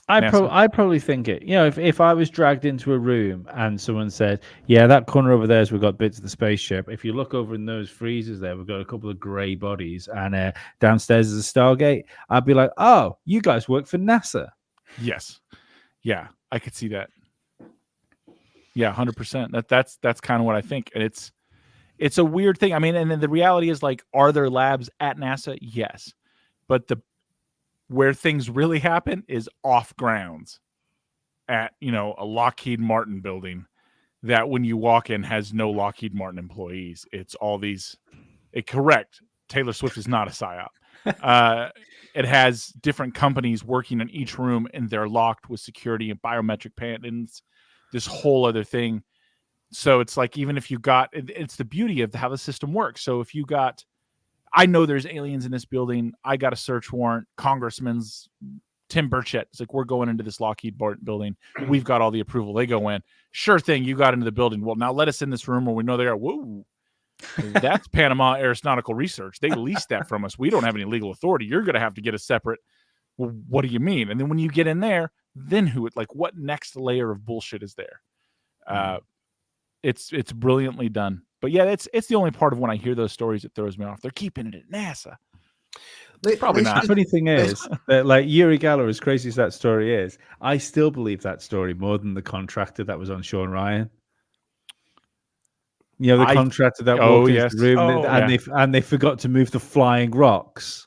I probably think it. You know, if I was dragged into a room and someone said, "Yeah, that corner over there's we've got bits of the spaceship. If you look over in those freezers there, we've got a couple of grey bodies, and downstairs is a Stargate," I'd be like, "Oh, you guys work for NASA." Yes. Yeah, I could see that. Yeah, 100%. That's kind of what I think. And it's a weird thing. I mean, and then the reality is, like, are there labs at NASA? Yes. But where things really happen is off grounds at, you know, a Lockheed Martin building that when you walk in has no Lockheed Martin employees. It's all these, correct. Taylor Swift is not a PSYOP. It has different companies working in each room, and they're locked with security and biometric patents, this whole other thing. So it's like, even if you got, it's the beauty of how the system works. So if you got, I know there's aliens in this building, I got a search warrant, Congressman's Tim Burchett, it's like, we're going into this Lockheed Martin building, we've got all the approval, they go in, sure thing, you got into the building, well, now let us in this room where we know they are. Whoa, that's Panama Aeronautical Research, they leased that from us, we don't have any legal authority, you're going to have to get a separate, well, what do you mean? And then when you get in there, then what next layer of bullshit is there? It's brilliantly done. But yeah, it's the only part of when I hear those stories that throws me off. They're keeping it at NASA. Probably not. The funny thing is that, like, Uri Geller, as crazy as that story is, I still believe that story more than the contractor that was on Sean Ryan. You know, the contractor that walked into the room and they forgot to move the flying rocks.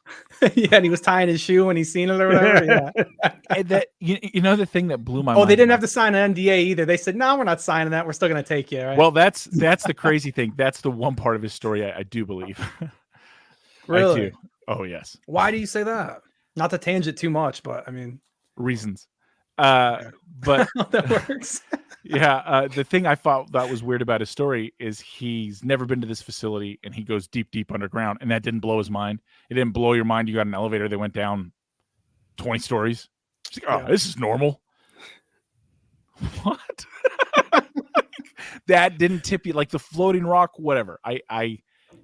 Yeah, and he was tying his shoe when he seen it or whatever. Yeah. And that you know the thing that blew my Oh, mind. they didn't have to sign an NDA either. They said, "No, we're not signing that. We're still going to take you." Right? Well, that's the crazy thing. That's the one part of his story I do believe. Really? I do. Oh yes. Why do you say that? Not to tangent too much, but I mean, Reasons. Okay. But that works. yeah, the thing I thought that was weird about his story is he's never been to this facility and he goes deep underground, and that didn't blow his mind. It didn't blow your mind. You got an elevator that went down 20 stories. It's like, oh, this is normal. What? That didn't tip you, like the floating rock, whatever. I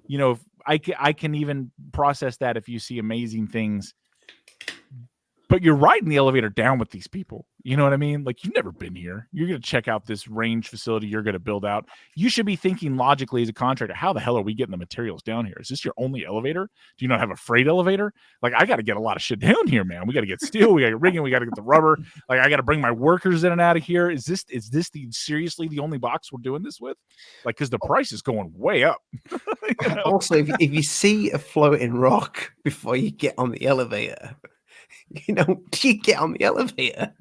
can even process that if you see amazing things. But you're riding the elevator down with these people. You know what I mean? Like, you've never been here. You're going to check out this range facility you're going to build out. You should be thinking logically as a contractor, how the hell are we getting the materials down here? Is this your only elevator? Do you not have a freight elevator? Like, I got to get a lot of shit down here, man. We got to get steel. We got to get rigging. We got to get the rubber. Like, I got to bring my workers in and out of here. Is this seriously the only box we're doing this with? Like, because the price is going way up. You know? Also, if you see a floating rock before you get on the elevator, you know, do you get on the elevator?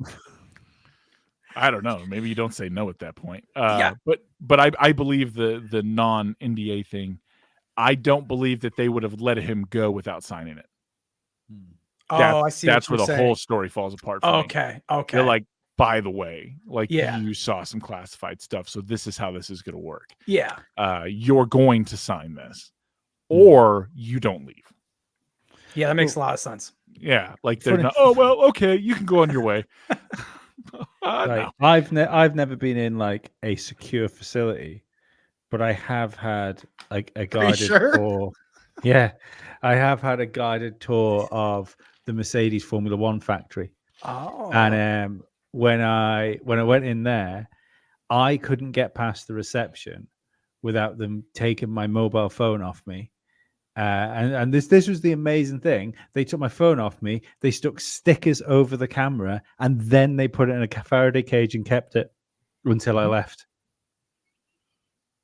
I don't know. Maybe you don't say no at that point. Yeah. But I believe the non-NDA thing. I don't believe that they would have let him go without signing it. I see. That's where what the you're whole saying. story falls apart for me. Okay. They're like, by the way, like, Yeah. you saw some classified stuff, so this is how this is going to work. Yeah. You're going to sign this, or you don't leave. Yeah, that makes a lot of sense. Yeah, like they're not. Oh well, okay, you can go on your way. Right. No. I've never been in like a secure facility, but I have had like a guided tour. Yeah, I have had a guided tour of the Mercedes Formula One factory. Oh. And when I went in there, I couldn't get past the reception without them taking my mobile phone off me. And this was the amazing thing. They took my phone off me. They stuck stickers over the camera, and then they put it in a Faraday cage and kept it until I left.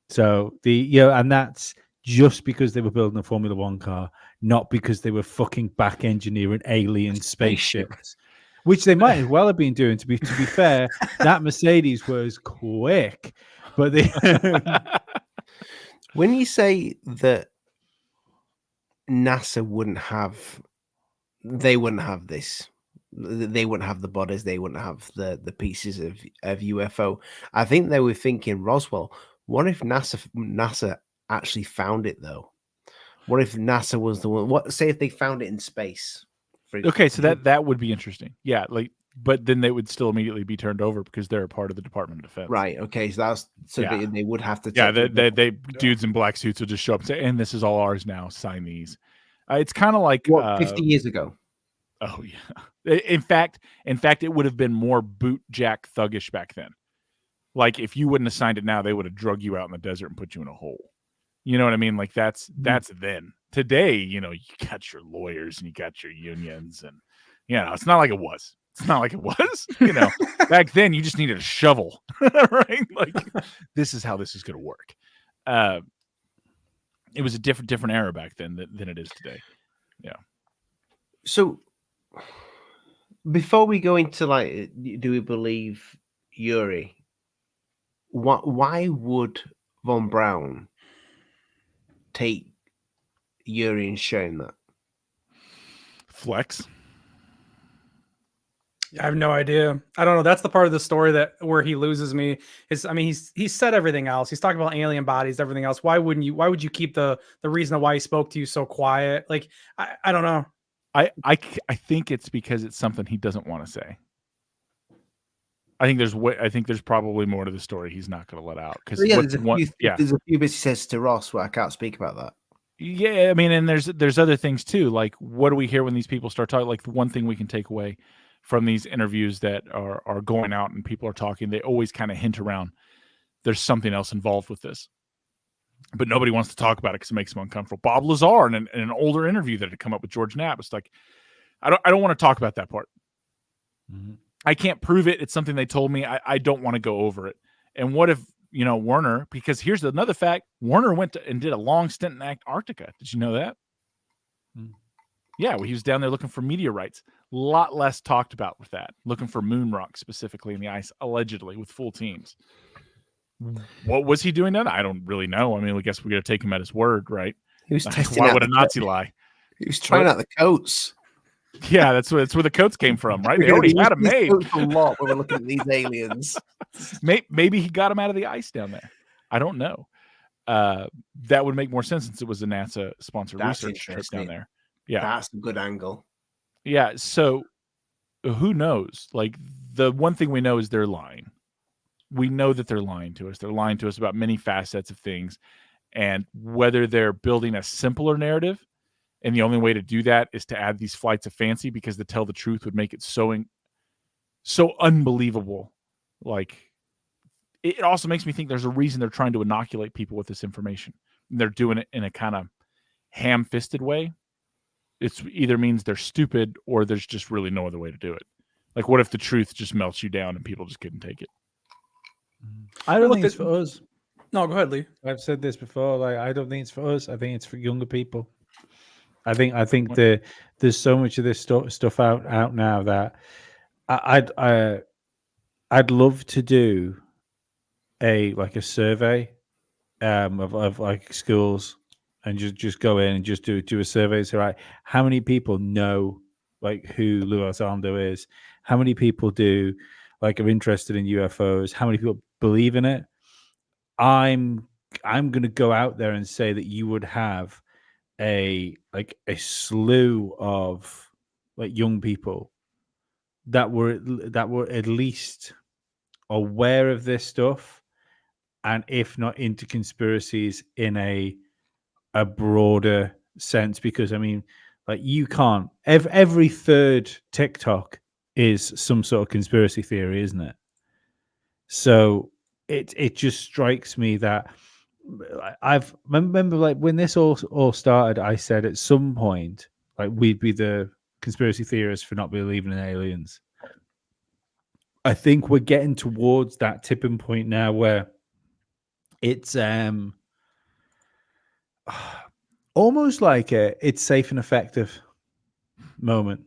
So and that's just because they were building a Formula One car, not because they were fucking back engineering alien spaceships, which they might as well have been doing. To be fair, that Mercedes was quick, but when you say that NASA wouldn't have this. They wouldn't have the bodies. They wouldn't have the pieces of UFO. I think they were thinking, Roswell, what if NASA actually found it though? What if NASA was the one? Say if they found it in space? Okay, so that would be interesting. Yeah, like, but then they would still immediately be turned over because they're a part of the Department of Defense. Right. Okay. So they would have to. Yeah, they dudes in black suits will just show up and say, "And this is all ours now. Sign these." It's kind of like 50 years ago. Oh yeah. In fact, it would have been more boot jack thuggish back then. Like, if you wouldn't have signed it now, they would have drug you out in the desert and put you in a hole. You know what I mean? Like, that's then. Today, you got your lawyers and you got your unions, and it's not like it was. It's not like it was. Back then you just needed a shovel, right? Like, this is how this is going to work. It was a different era back then than it is today. Yeah. So before we go into like, do we believe Uri? Why would Von Braun take Uri and show him that? Flex. I have no idea. I don't know. That's the part of the story where he loses me. He's said everything else. He's talking about alien bodies, everything else. Why would you keep the reason why he spoke to you so quiet? Like, I don't know. I think it's because it's something he doesn't want to say. I think there's probably more to the story he's not going to let out. Because there's a few bits he says to Ross where I can't speak about that. Yeah, I mean, and there's other things too. Like, what do we hear when these people start talking? Like, the one thing we can take away from these interviews that are going out and people are talking, they always kind of hint around there's something else involved with this, but nobody wants to talk about it because it makes them uncomfortable. Bob Lazar in an older interview that had come up with George Knapp, it's like, I don't want to talk about that part. Mm-hmm. I can't prove it. It's something they told me. I don't want to go over it. And what if Wernher? Because here's another fact: Wernher went and did a long stint in Antarctica. Did you know that? Yeah, he was down there looking for meteorites. A lot less talked about with that. Looking for moon rock specifically in the ice, allegedly, with full teams. What was he doing then? I don't really know. I mean, I guess we got to take him at his word, right? He was testing Why out would a the Nazi lie? He was trying out the coats. Yeah, that's where the coats came from, right? We're They gonna already be had them using these made. coats a lot when we're looking at these aliens. Maybe he got them out of the ice down there. I don't know. That would make more sense since it was a NASA-sponsored research trip down there. Yeah, That's a good angle. Yeah, so who knows? Like, the one thing we know is they're lying. We know that they're lying to us. They're lying to us about many facets of things. And whether they're building a simpler narrative, and the only way to do that is to add these flights of fancy, because to tell the truth would make it so unbelievable. Like, it also makes me think there's a reason they're trying to inoculate people with this information. And they're doing it in a kind of ham-fisted way. It's either means they're stupid or there's just really no other way to do it. Like, what if the truth just melts you down and people just couldn't take it? I don't think it's for us. No, go ahead, Lee. I've said this before. Like, I don't think it's for us. I think it's for younger people. I think there's so much of this stuff out now that I'd love to do a survey of like schools, and just go in and just do a survey. So, right, how many people know like who Louis Armstrong is? How many people are interested in UFOs? How many people believe in it? I'm going to go out there and say that you would have a slew of like young people that were at least aware of this stuff, and if not into conspiracies in a broader sense. Because I mean, like, you can't every third TikTok is some sort of conspiracy theory, isn't it? So it just strikes me that I've remember, like, when this all started, I said at some point, like, we'd be the conspiracy theorists for not believing in aliens. I think we're getting towards that tipping point now where it's almost like it's safe and effective moment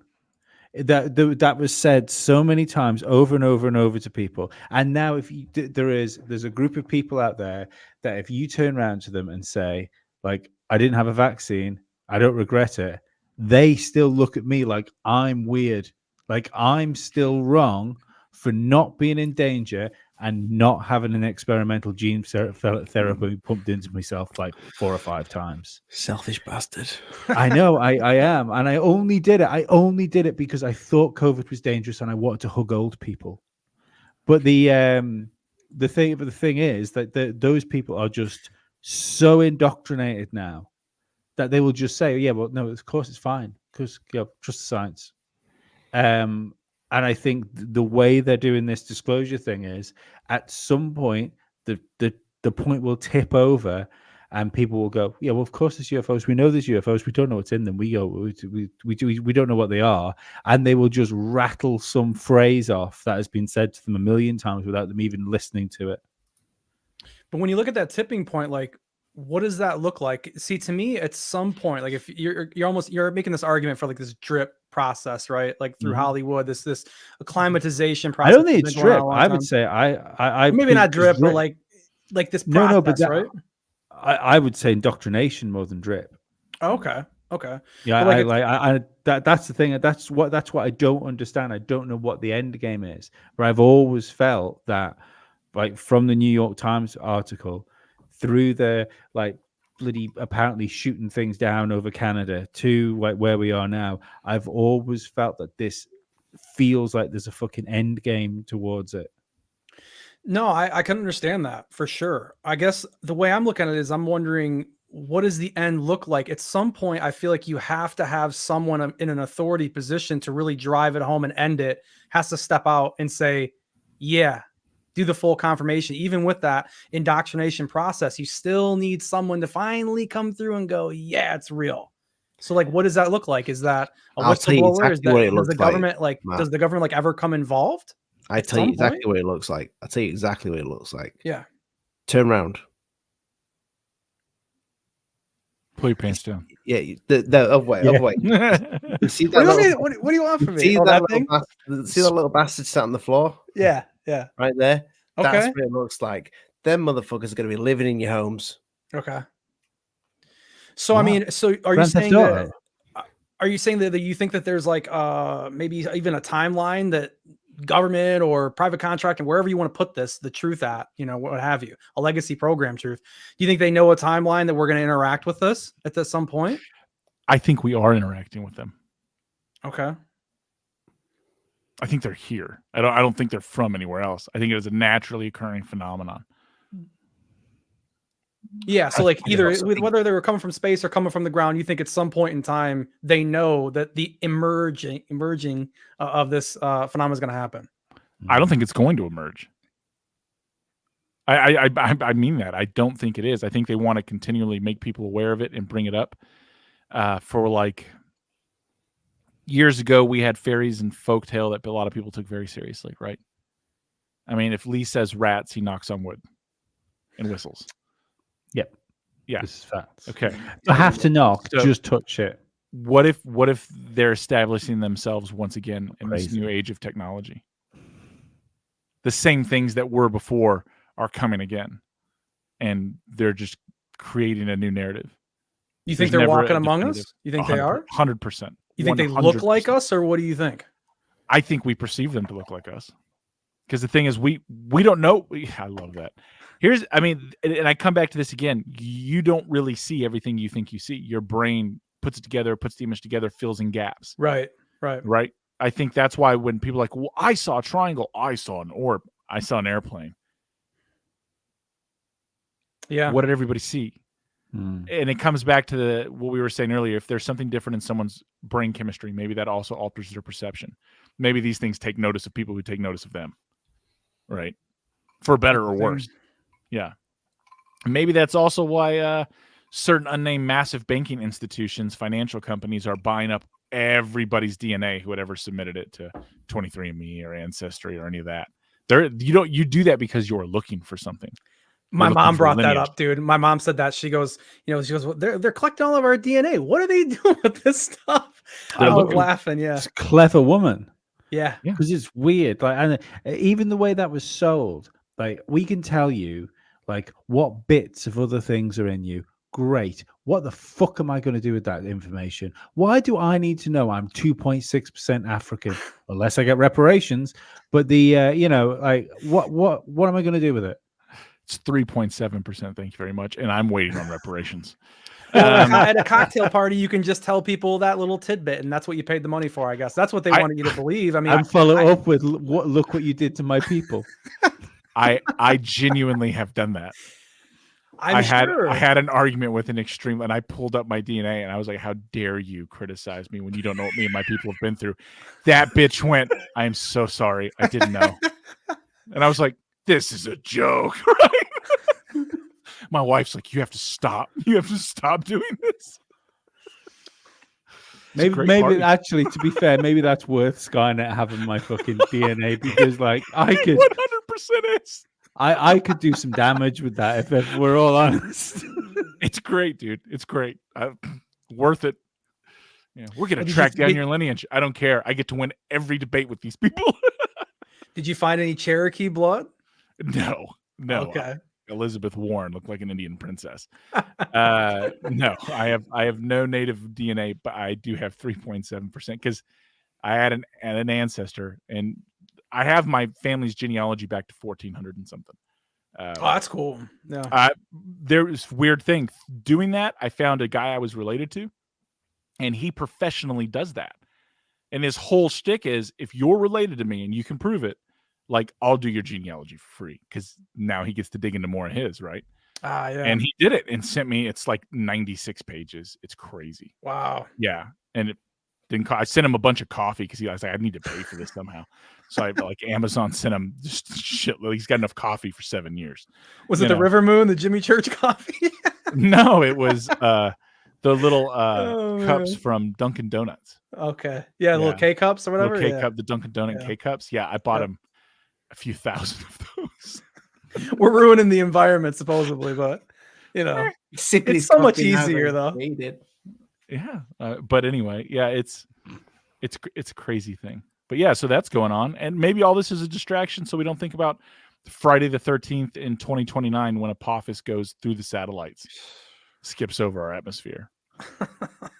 that was said so many times over and over and over to people. And now if you, there's a group of people out there that if you turn around to them and say, like, I didn't have a vaccine, I don't regret it, they still look at me like I'm weird, like I'm still wrong for not being in danger and not having an experimental gene therapy pumped into myself like 4 or 5 times. Selfish bastard. I know, I am. And I only did it because I thought COVID was dangerous and I wanted to hug old people. But the thing is that those people are just so indoctrinated now that they will just say, yeah, well, no, of course it's fine, because trust the science. And I think the way they're doing this disclosure thing is, at some point, the point will tip over, and people will go, yeah, well, of course there's UFOs. We know there's UFOs. We don't know what's in them. We don't know what they are, and they will just rattle some phrase off that has been said to them a million times without them even listening to it. But when you look at that tipping point, like, what does that look like? See, to me, at some point, like, if you're making this argument for like this drip process, right? Like through Hollywood, this acclimatization process. I don't think it's drip. I would say I maybe not drip, but like this process, no, but right? I would say indoctrination more than drip. Okay. Yeah, that's the thing. That's what I don't understand. I don't know what the end game is. But I've always felt that, like, from the New York Times article through the like bloody apparently shooting things down over Canada to like where we are now, I've always felt that this feels like there's a fucking end game towards it. No, I can understand that for sure. I guess the way I'm looking at it is, I'm wondering, what does the end look like? At some point, I feel like you have to have someone in an authority position to really drive it home and end it, has to step out and say, yeah, do the full confirmation. Even with that indoctrination process, you still need someone to finally come through and go, yeah, it's real. So, like, what does that look like? Is that a whistleblower? Does the government does the government like ever come involved? I tell you exactly what it looks like. I'll tell you exactly what it looks like. Yeah. Turn around. Pull your pants down. Yeah, of way. You see that? What do you want from me? See Oh, that that thing? see that little bastard sat on the floor? Yeah. Right there. Okay. That's what it looks like. Them motherfuckers are going to be living in your homes. Okay. So Wow. I mean, so are you Grand Theft saying that? Auto. Are you saying that you think that there's like maybe even a timeline that government or private contract and wherever you want to put this, the truth at, what have you, a legacy program truth? Do you think they know a timeline that we're going to interact with this at some point? I think we are interacting with them. Okay. I think they're here. I don't think they're from anywhere else. I think it is a naturally occurring phenomenon. Yeah, so like either whether they were coming from space or coming from the ground, you think at some point in time they know that the emerging of this phenomenon is going to happen. I don't think it's going to emerge. I mean that. I don't think it is. I think they want to continually make people aware of it and bring it up. For like years ago, we had fairies and folktale that a lot of people took very seriously, right? I mean, if Lee says rats, he knocks on wood and whistles. Yep. Yeah. This is facts. Okay. I have to knock, So- just touch it. What if they're establishing themselves once again in this Crazy. new age of technology? The same things that were before are coming again, and they're just creating a new narrative. You think There's they're never walking a among us? definitive- You think they are? 100%. You think they look like 100%. us, or what do you think? I think we perceive them to look like us. Because the thing is, we don't know. I love that. And I come back to this again. You don't really see everything you think you see. Your brain puts it together, puts the image together, fills in gaps. Right. I think that's why when people are like, well, I saw a triangle, I saw an orb, I saw an airplane. Yeah. What did everybody see? And it comes back to what we were saying earlier. If there's something different in someone's brain chemistry, maybe that also alters their perception. Maybe these things take notice of people who take notice of them. Right. For better or worse. Yeah. Maybe that's also why certain unnamed massive banking institutions, financial companies are buying up everybody's DNA who had ever submitted it to 23andMe or Ancestry or any of that. You do that because you're looking for something. My mom brought that up, dude. My mom said that. She goes, well, they're collecting all of our DNA. What are they doing with this stuff? I was laughing. Yeah. It's a clever woman. Yeah. Because it's weird. Like, and even the way that was sold, like, we can tell you, like, what bits of other things are in you. Great. What the fuck am I going to do with that information? Why do I need to know I'm 2.6% African? Unless I get reparations. But like, what am I going to do with it? It's 3.7%. Thank you very much. And I'm waiting on reparations. At a cocktail party, you can just tell people that little tidbit, and that's what you paid the money for, I guess. That's what they wanted you to believe. I mean, and follow up with, look what you did to my people. I genuinely have done that. I had an argument with an extreme, and I pulled up my DNA, and I was like, how dare you criticize me when you don't know what me and my people have been through? That bitch went, I am so sorry. I didn't know. And I was like, this is a joke, right? My wife's like, you have to stop. You have to stop doing this. Maybe actually, to be fair, maybe that's worth Skynet having my fucking DNA, because like I could 100% is. I could do some damage with that if we're all honest. It's great, dude. It's great. Worth it. Yeah, we're gonna track down your lineage. I don't care. I get to win every debate with these people. Did you find any Cherokee blood? No. Okay. Elizabeth Warren looked like an Indian princess. No, I have no native DNA, but I do have 3.7% because I had an ancestor, and I have my family's genealogy back to 1400 and something. That's cool. Yeah. There was a weird thing doing that. I found a guy I was related to, and he professionally does that. And his whole shtick is, if you're related to me and you can prove it, like, I'll do your genealogy for free, because now he gets to dig into more of his, right? Yeah. And he did it and sent me, it's like 96 pages. It's crazy. Wow. Yeah. And it didn't I sent him a bunch of coffee because he was like, I need to pay for this somehow. So I like Amazon sent him just shit. He's got enough coffee for 7 years. Was it the River Moon, the Jimmy Church coffee? No, it was the little cups from Dunkin' Donuts. Okay. Yeah, little K cups or whatever. Little K cup, the Dunkin' Donut K cups. Yeah, I bought him a few thousand of those. We're ruining the environment supposedly, but You know, Sipping it's his so much coffee now easier and though. read it. Yeah. But anyway, yeah, it's a crazy thing. But yeah, so that's going on, and maybe all this is a distraction, so we don't think about Friday the 13th in 2029 when Apophis goes through the satellites, skips over our atmosphere.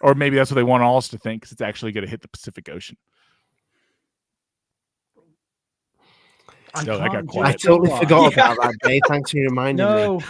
Or maybe that's what they want all us to think, because it's actually going to hit the Pacific Ocean. I No, that got can't quiet. I just totally realize- forgot Yeah. about that, Dave. Thanks for reminding me. No,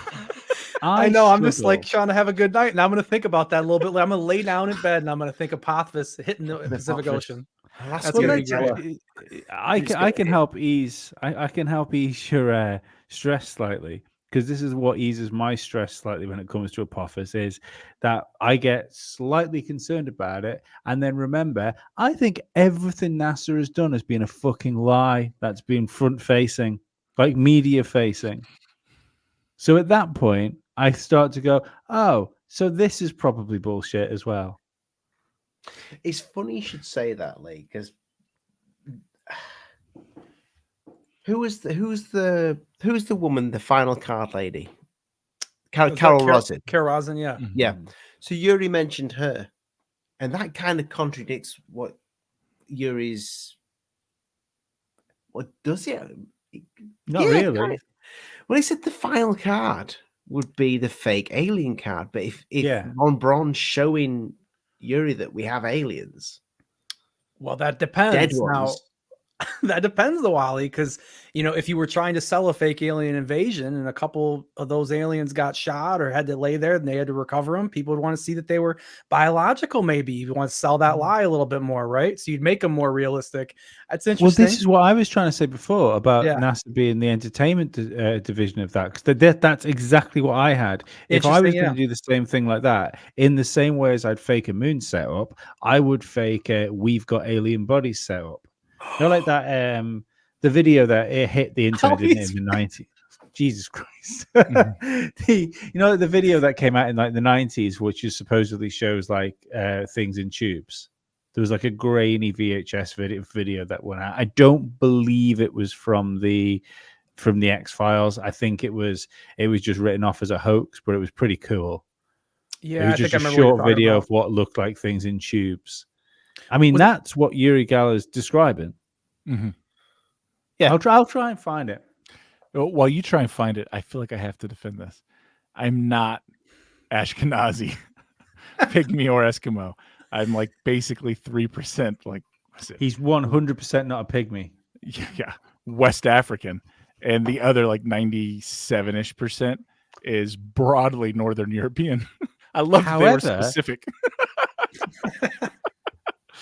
I know. I'm just like struggle. trying to have a good night, and I'm going to think about that a little bit. I'm going to lay down in bed, and I'm going to think of Apophis hitting the Pacific Apophis. Ocean. Well, that's That's Well, gonna be Uri great. Geller. I can help ease. I can help ease your stress slightly, because this is what eases my stress slightly when it comes to Apophis, is that I get slightly concerned about it, and then remember, I think everything NASA has done has been a fucking lie. That's been front facing, like media facing. So at that point, I start to go, oh, so this is probably bullshit as well. It's funny you should say that, Lee, because who's the woman, the final card lady? Carol Rosin. Carol Rosin, yeah. Yeah. So Yuri mentioned her, and that kind of contradicts what Yuri's. What does it? Not Yeah, really. kind of. Well, he said the final card would be the fake alien card, but if Yeah. Von Braun's showing Yuri that we have aliens, Well, that dead depends. ones. Now, that depends, though, Wally, because if you were trying to sell a fake alien invasion and a couple of those aliens got shot or had to lay there and they had to recover them, people would want to see that they were biological. Maybe you want to sell that lie a little bit more, right? So you'd make them more realistic. That's interesting. Well, this is what I was trying to say before about Yeah. NASA being the entertainment division of that, because that's exactly what I had. If I was Interesting, going to do the same thing like that, in the same way as I'd fake a moon setup, I would fake a "We've Got Alien Bodies" setup. Like that, the video that it hit the internet, didn't it, in the 90s? Jesus Christ. The video that came out in like the 90s, which is supposedly shows like things in tubes. There was like a grainy VHS video that went out. I don't believe it was from the X-Files. I think it was just written off as a hoax, but it was pretty cool. Yeah, It was I think just I a remember what you're short video talking of what looked like things in tubes. I mean, Was- that's what Uri Geller is describing. Yeah. I'll try and find it. While you try and find it, I feel like I have to defend this. I'm not Ashkenazi, Pygmy, or Eskimo. I'm like basically 3%. Like, what's it? He's 100% not a pygmy. Yeah, West African, and the other like 97-ish% is broadly Northern European. I love that they were However- specific.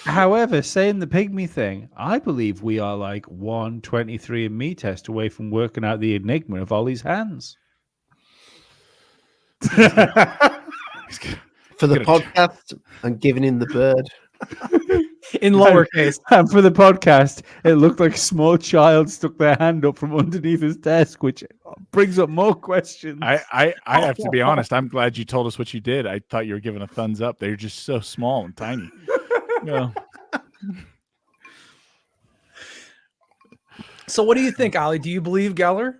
However, saying the pygmy thing, I believe we are like 123andMe test away from working out the enigma of Ollie's hands. For the podcast, I'm giving him the bird. in lowercase. And for the podcast, it looked like a small child stuck their hand up from underneath his desk, which brings up more questions. I have to be honest. I'm glad you told us what you did. I thought you were giving a thumbs up. They're just so small and tiny. No. So what do you think, Ollie? Do you believe Geller?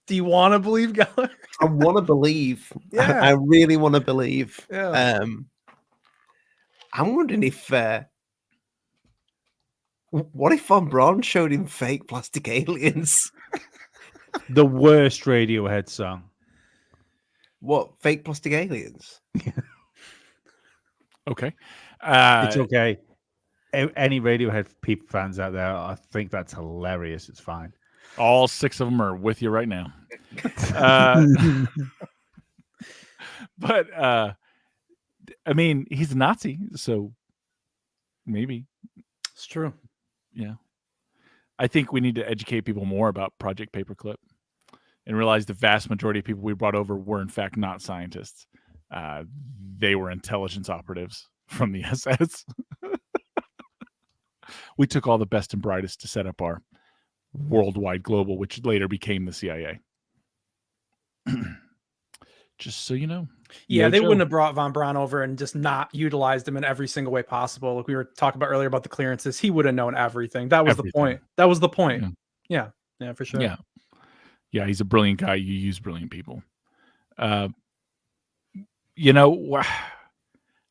Do you want to believe Geller? I want to believe. Yeah. I really want to believe. Yeah. I'm wondering if what if Von Braun showed him fake plastic aliens? The worst Radiohead song. What, fake plastic aliens? Okay. It's okay. Any Radiohead people fans out there, I think that's hilarious. It's fine. All 6 of them are with you right now. But I mean, he's a Nazi, so maybe. It's true. Yeah. I think we need to educate people more about Project Paperclip and realize the vast majority of people we brought over were in fact not scientists. They were intelligence operatives from the SS. We took all the best and brightest to set up our worldwide global, which later became the CIA. Just so you know. Yeah, No they joke. wouldn't have brought Von Braun over and just not utilized him in every single way possible. Like we were talking about earlier about the clearances, he would have known everything. That was the point. That was the point. Yeah, for sure. Yeah. Yeah, he's a brilliant guy. You use brilliant people. You know,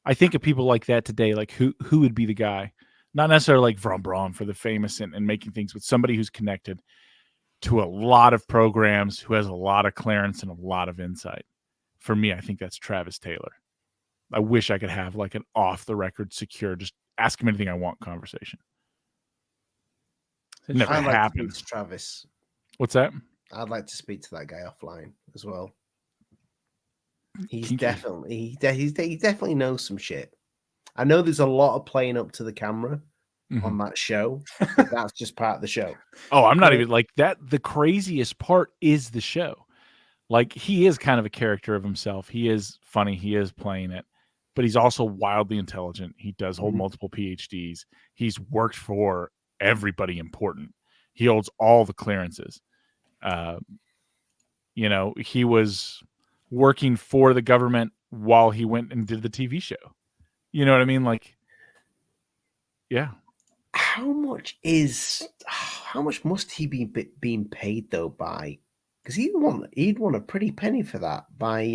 I think of people like that today. Like who would be the guy? Not necessarily like Von Braun for the famous and making things, but somebody who's connected to a lot of programs, who has a lot of clearance and a lot of insight. For me, I think that's Travis Taylor. I wish I could have like an off the record, secure, just ask him anything I want conversation. Never I'd like to happened. speak to Travis. What's that? I'd like to speak to that guy offline as well. He's Kinky. definitely he definitely knows some shit. I know there's a lot of playing up to the camera on that show, but that's just part of the show. Oh, I'm not even like that. The craziest part is the show. Like he is kind of a character of himself. He is funny. He is playing it, but he's also wildly intelligent. He does hold multiple PhDs. He's worked for everybody important. He holds all the clearances. You know, he was working for the government while he went and did the TV show. You know what I mean? Like, yeah. How much must he be being paid though by? Because he'd want a pretty penny for that by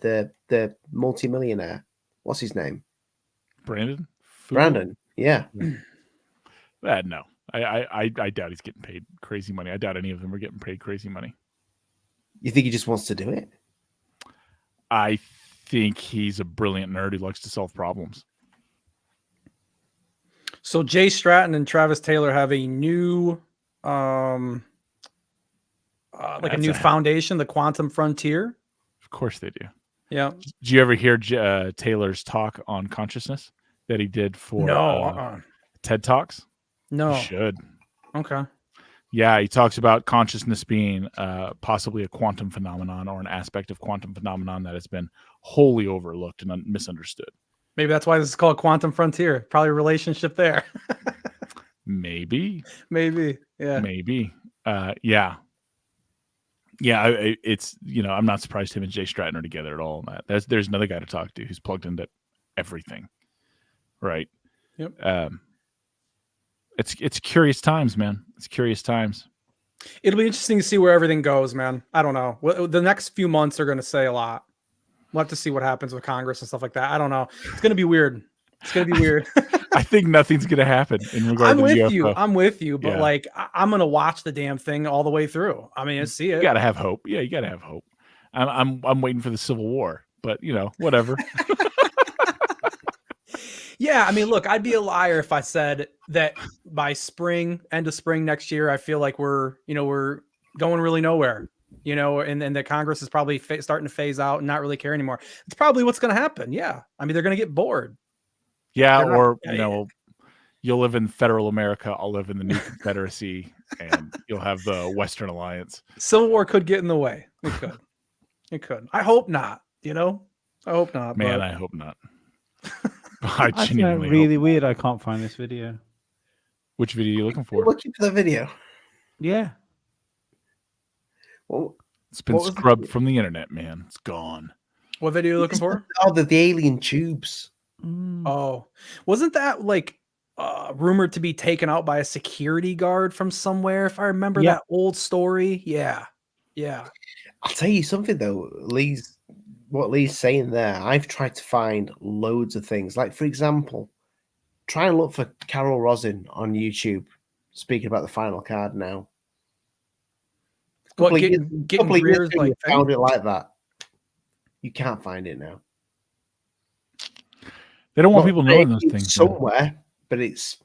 the multimillionaire. What's his name? Brandon. Brandon. Yeah. No, I doubt he's getting paid crazy money. I doubt any of them are getting paid crazy money. You think he just wants to do it? I think he's a brilliant nerd who likes to solve problems. So Jay Stratton and Travis Taylor have a new, a new foundation, the Quantum Frontier. Of course they do. Yeah. Did you ever hear Taylor's talk on consciousness that he did for TED Talks? No. You should. Okay. Yeah, he talks about consciousness being possibly a quantum phenomenon or an aspect of quantum phenomenon that has been wholly overlooked and misunderstood. Maybe that's why this is called Quantum Frontier. Probably a relationship there. Maybe. Yeah. Maybe. Yeah. Yeah, it's, you know, I'm not surprised him and Jay Stratton are together at all. There's another guy to talk to who's plugged into everything. Right. Yep. It's curious times, man. It's curious times. It'll be interesting to see where everything goes, man. I don't know. The next few months are going to say a lot. We'll have to see what happens with Congress and stuff like that. I don't know. It's going to be weird. I think nothing's going to happen in regard to UFO. I'm with you, but like I'm going to watch the damn thing all the way through. I mean, I see it. You got to have hope. Yeah, you got to have hope. I'm waiting for the Civil War, but you know, whatever. Yeah, I mean, look, I'd be a liar if I said that by end of spring next year, I feel like we're going really nowhere, and the Congress is probably starting to phase out and not really care anymore. It's probably what's going to happen. Yeah. I mean, they're going to get bored. Yeah. You'll live in federal America. I'll live in the new Confederacy and you'll have the Western Alliance. Civil War could get in the way. It could. I hope not, I hope not. Man, I hope not. I genuinely really weird. I can't find this video. Which video are you looking for? Looking for the video. Yeah. Well, it's been scrubbed from the internet, man. It's gone. What video are you looking for? Oh, the alien tubes. Oh, wasn't that like rumored to be taken out by a security guard from somewhere? If I remember that old story. Yeah. I'll tell you something though, what Lee's saying there, I've tried to find loads of things. Like, for example, try and look for Carol Rosin on YouTube speaking about the final card now. What, getting Greer's like found it like that. You can't find it now. They don't want people knowing those things somewhere, but it's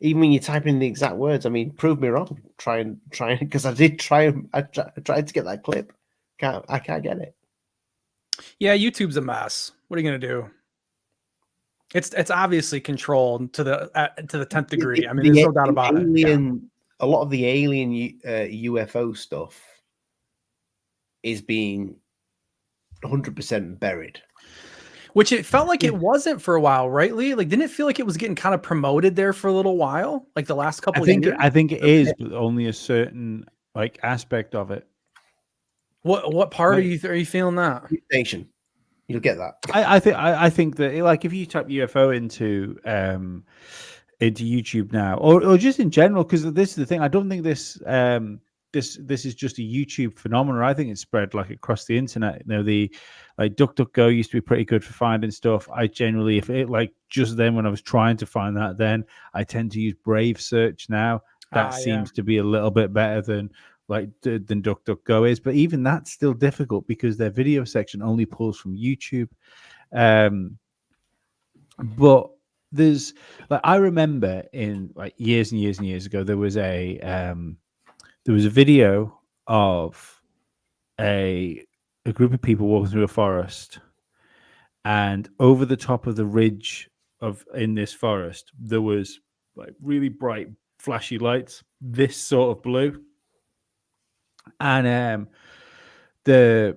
even when you type in the exact words. I mean, prove me wrong. Try because I did try. I tried to get that clip. I can't get it. Yeah, YouTube's a mess. What are you gonna do? It's obviously controlled to the 10th degree. I mean, there's no doubt about it. Yeah. A lot of the alien UFO stuff is being 100% buried. Which it felt like it wasn't for a while, right, Lee? Like, didn't it feel like it was getting kind of promoted there for a little while? Like the last couple of years? I think it is, but only a certain like aspect of it. What part are you feeling that? Station. You'll get that. I think that like if you type UFO into YouTube now, or just in general, because this is the thing. I don't think this this is just a YouTube phenomenon. I think it's spread like across the internet. You know, the like DuckDuckGo used to be pretty good for finding stuff. I generally, if it like just then when I was trying to find that, then I tend to use Brave Search now. That seems to be a little bit better than DuckDuckGo is, but even that's still difficult because their video section only pulls from YouTube. But there's like I remember in like years and years and years ago there was a video of a group of people walking through a forest, and over the top of the ridge in this forest there was like really bright flashy lights, this sort of blue, and they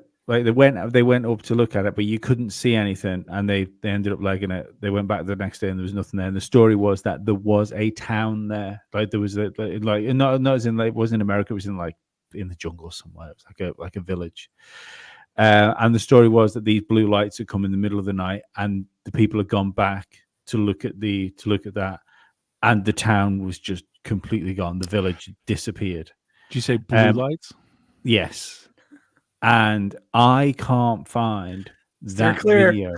went up to look at it, but you couldn't see anything, and they ended up legging it. They went back the next day, and there was nothing there. And the story was that there was a town there, like there was not as in like it wasn't in America, it was in like in the jungle somewhere. It was like a village, and the story was that these blue lights had come in the middle of the night, and the people had gone back to look at that, and the town was just completely gone. The village disappeared. Did you say blue lights? Yes. And I can't find that video.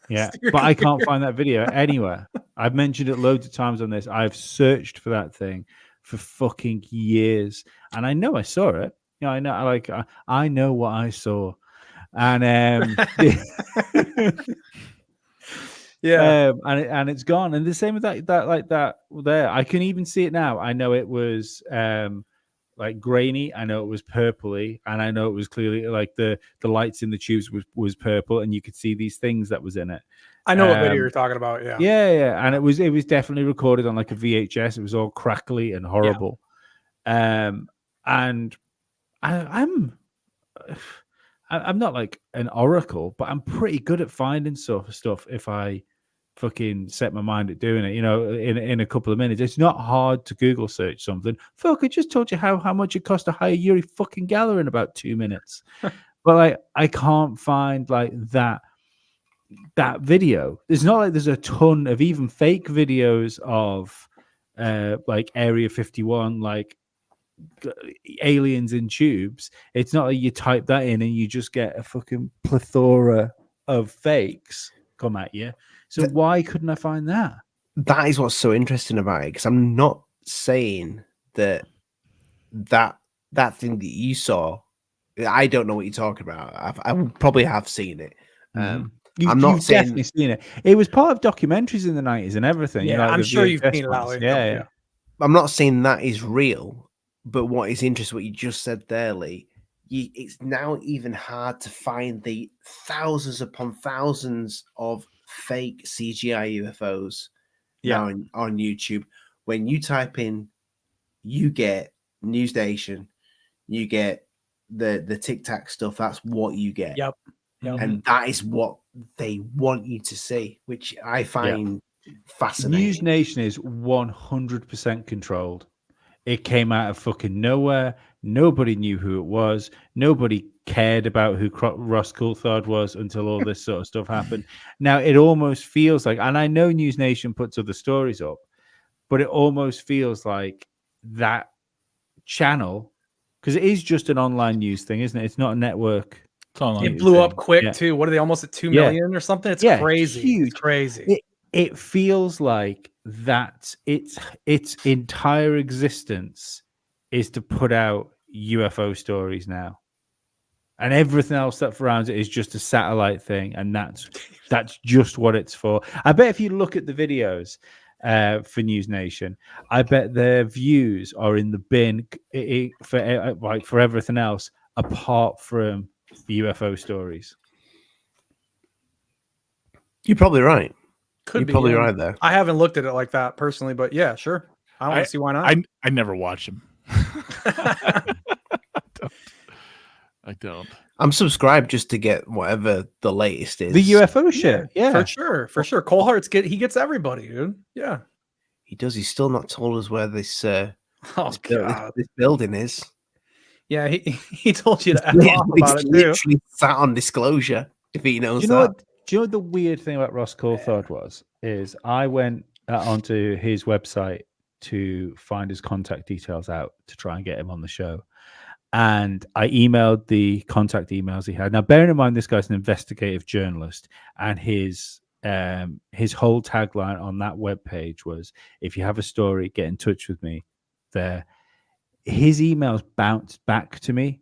Yeah, but I can't find that video anywhere. I've mentioned it loads of times on this. I've searched for that thing for fucking years, and I know I saw it. You know, I know what I saw, and yeah, and it's gone. And the same with that there. I can even see it now. I know it was like grainy. I know it was purpley, and I know it was clearly like the lights in the tubes was purple, and you could see these things that was in it. I know what video you're talking about. Yeah, and it was definitely recorded on like a VHS. It was all crackly and horrible. And I'm not like an oracle, but I'm pretty good at finding stuff if I fucking set my mind at doing it, you know, in a couple of minutes. It's not hard to Google search something. Fuck, I just told you how much it cost to hire Uri fucking Geller in about 2 minutes. But like, I can't find like that video. There's not like there's a ton of even fake videos of like Area 51, like aliens in tubes. It's not like you type that in and you just get a fucking plethora of fakes come at you. So why couldn't I find that? That is what's so interesting about it, because I'm not saying that thing that you saw, I don't know what you're talking about. I probably have seen it. You've definitely seen it. It was part of documentaries in the 90s and everything. Yeah, you know, like I'm sure you've seen it out. Yeah. I'm not saying that is real, but what is interesting, what you just said there, Lee, it's now even hard to find the thousands upon thousands of fake CGI UFOs now on YouTube. When you type in, you get News Nation, you get the Tic Tac stuff. That's what you get. Yep. And that is what they want you to see, which I find fascinating. News Nation is 100% controlled. It came out of fucking nowhere. Nobody knew who it was. Nobody cared about who Ross Coulthart was until all this sort of stuff happened. Now, it almost feels like, and I know News Nation puts other stories up, but it almost feels like that channel, because it is just an online news thing, isn't it? It's not a network. It's online. It blew up quick, too. What are they, almost at 2 million or something? It's crazy. Huge. It's crazy. It feels like that its entire existence is to put out UFO stories now, and everything else that surrounds it is just a satellite thing, and that's just what it's for. I bet if you look at the videos for News Nation, I bet their views are in the bin for everything else apart from the UFO stories. You're probably right. You're probably right there. I haven't looked at it like that personally, but yeah, sure. I don't see why not. I never watch them. I don't. I'm subscribed just to get whatever the latest is. The UFO shit. Yeah. For sure. Coulthart gets everybody, dude. Yeah. He does. He's still not told us where this building is. Yeah, he told you to F off about it too. Literally sat on disclosure if he knows that. Do you know what the weird thing about Ross Coulthart is I went onto his website to find his contact details out to try and get him on the show. And I emailed the contact emails he had. Now, bearing in mind, this guy's an investigative journalist, and his whole tagline on that webpage was, "If you have a story, get in touch with me." There, his emails bounced back to me,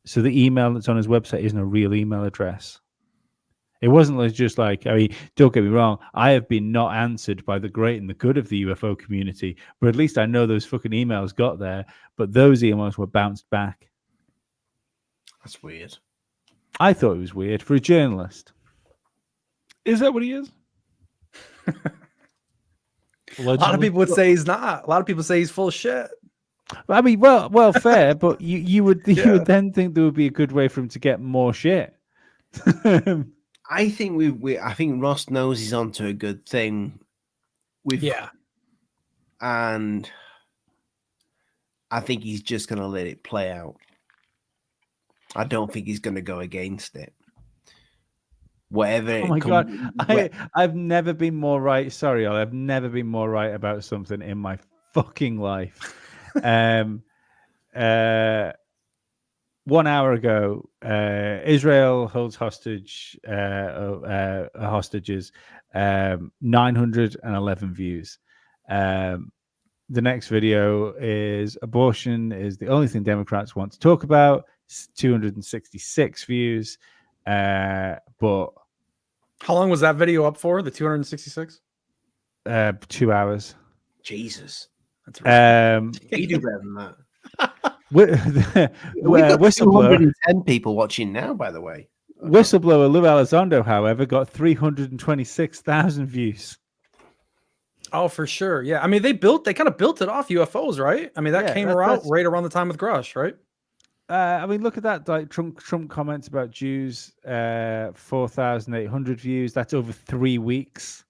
so the email that's on his website isn't a real email address. It wasn't just like, I mean, don't get me wrong, I have been not answered by the great and the good of the UFO community, but at least I know those fucking emails got there, but those emails were bounced back. That's weird. I thought it was weird for a journalist. Is that what he is? A lot of people would say he's not. A lot of people say he's full of shit. I mean, well, fair, but you would then think there would be a good way for him to get more shit. I think I think Ross knows he's onto a good thing. And I think he's just going to let it play out. I don't think he's going to go against it. Whatever. Oh my God. I've never been more right. Sorry, I've never been more right about something in my fucking life. 1 hour ago, Israel holds hostages 911 views. The next video is abortion is the only thing Democrats want to talk about. 266 views. But how long was that video up for? The 266? 2 hours. Jesus, that's right. You do better than that. We've got 210 people watching now, by the way. Whistleblower Lou Elizondo, however, got 326,000 views. Oh, for sure. Yeah. I mean, they kind of built it off UFOs, right? I mean, that came right around the time with Grush, right? I mean, look at that. Like Trump comments about Jews, 4,800 views. That's over 3 weeks.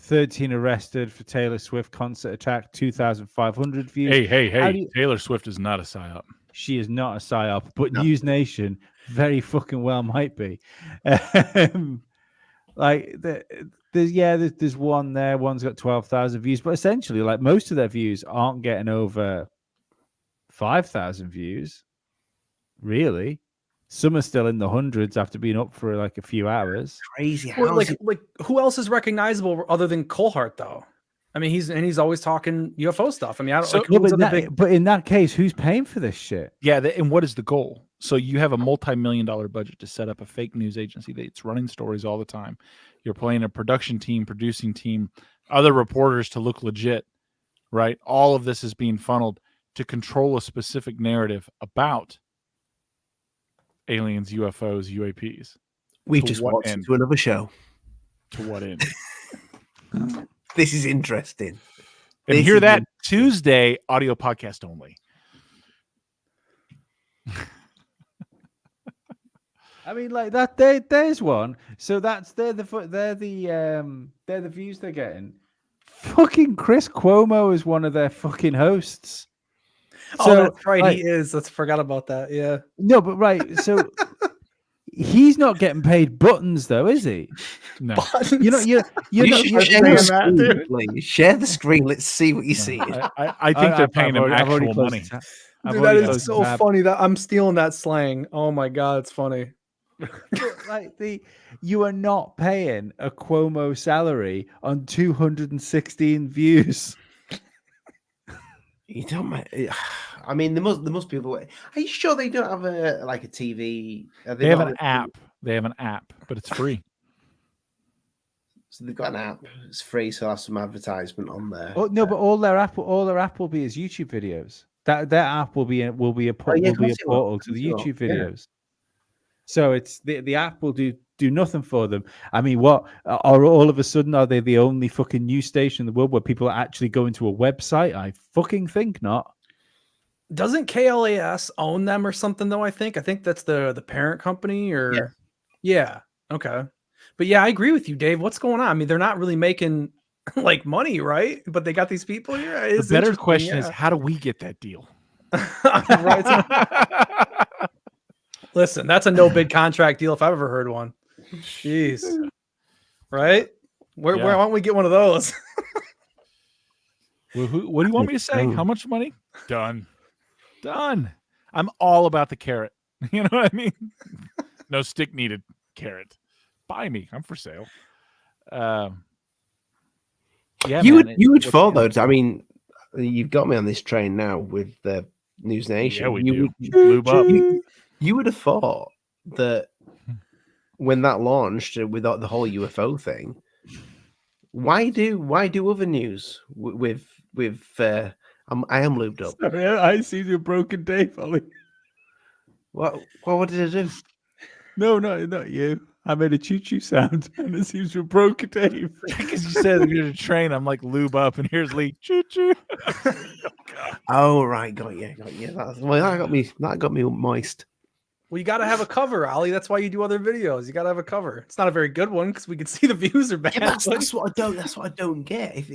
13 arrested for Taylor Swift concert attack, 2,500 views. Hey. Taylor Swift is not a psyop. She is not a psyop, but no. News Nation very fucking well might be. Like, there's one there. One's got 12,000 views, but essentially, like, most of their views aren't getting over 5,000 views, really. Some are still in the hundreds after being up for like a few hours. Crazy. Well, like who else is recognizable other than Coulthart, though? I mean, he's always talking UFO stuff. I mean, I don't. But in that case, who's paying for this shit? Yeah, and what is the goal? So you have a multi-million-dollar budget to set up a fake news agency that's running stories all the time. You're playing a production team, producing team, other reporters to look legit, right? All of this is being funneled to control a specific narrative about aliens, UFOs, UAPs. We've just watched into another show. To what end? This is interesting. And hear that Tuesday, audio podcast only. I mean, like that. There's one. So they're the views they're getting. Fucking Chris Cuomo is one of their fucking hosts. So, that's right. Like, he is. Let's forgot about that. Yeah. No, but right. So he's not getting paid buttons, though, is he? No. Buttons? Share the screen. Let's see what you see. I think they're paying him actual money. Dude, that is so funny that I'm stealing that slang. Oh my God, it's funny. Like you are not paying a Cuomo salary on 216 views. You don't. I mean, there must be. Are you sure they don't have a TV? They have an app. They have an app, but it's free. So they've got an app. It's free, so there's some advertisement on there. Oh no, but all their app will be is YouTube videos. That their app will be a portal to the YouTube videos. Yeah. So it's the app will do nothing for them. I mean, what are all of a sudden are they the only fucking news station in the world where people are actually going to a website? I fucking think not. Doesn't KLAS own them or something though? I think that's the parent company or yeah. Okay. But yeah, I agree with you, Dave. What's going on? I mean, they're not really making like money, right? But they got these people here. The better question is, how do we get that deal? Right. Listen, that's a no bid contract deal if I've ever heard one. Jeez. Right? Why don't we get one of those? What do you want me to say? How much money? Done. Done. I'm all about the carrot. You know what I mean? No stick needed. Carrot. Buy me. I'm for sale. Yeah, you man. would fall though. I mean, you've got me on this train now with the News Nation. Yeah, we you do. Lube up. You would have thought that when that launched with the whole UFO thing, why do other news with I am lubed up. Sorry, I see you broken Dave, Ollie. What did I do? No, not you. I made a choo-choo sound, and it seems to broken Dave. Because you said you're a train, I'm like lube up, and here's Lee. Choo choo. Oh right, got you. That got me moist. Well, you got to have a cover, Ali. That's why you do other videos. You got to have a cover. It's not a very good one because we can see the views are bad. Yeah, that's what I don't. That's what I don't get. If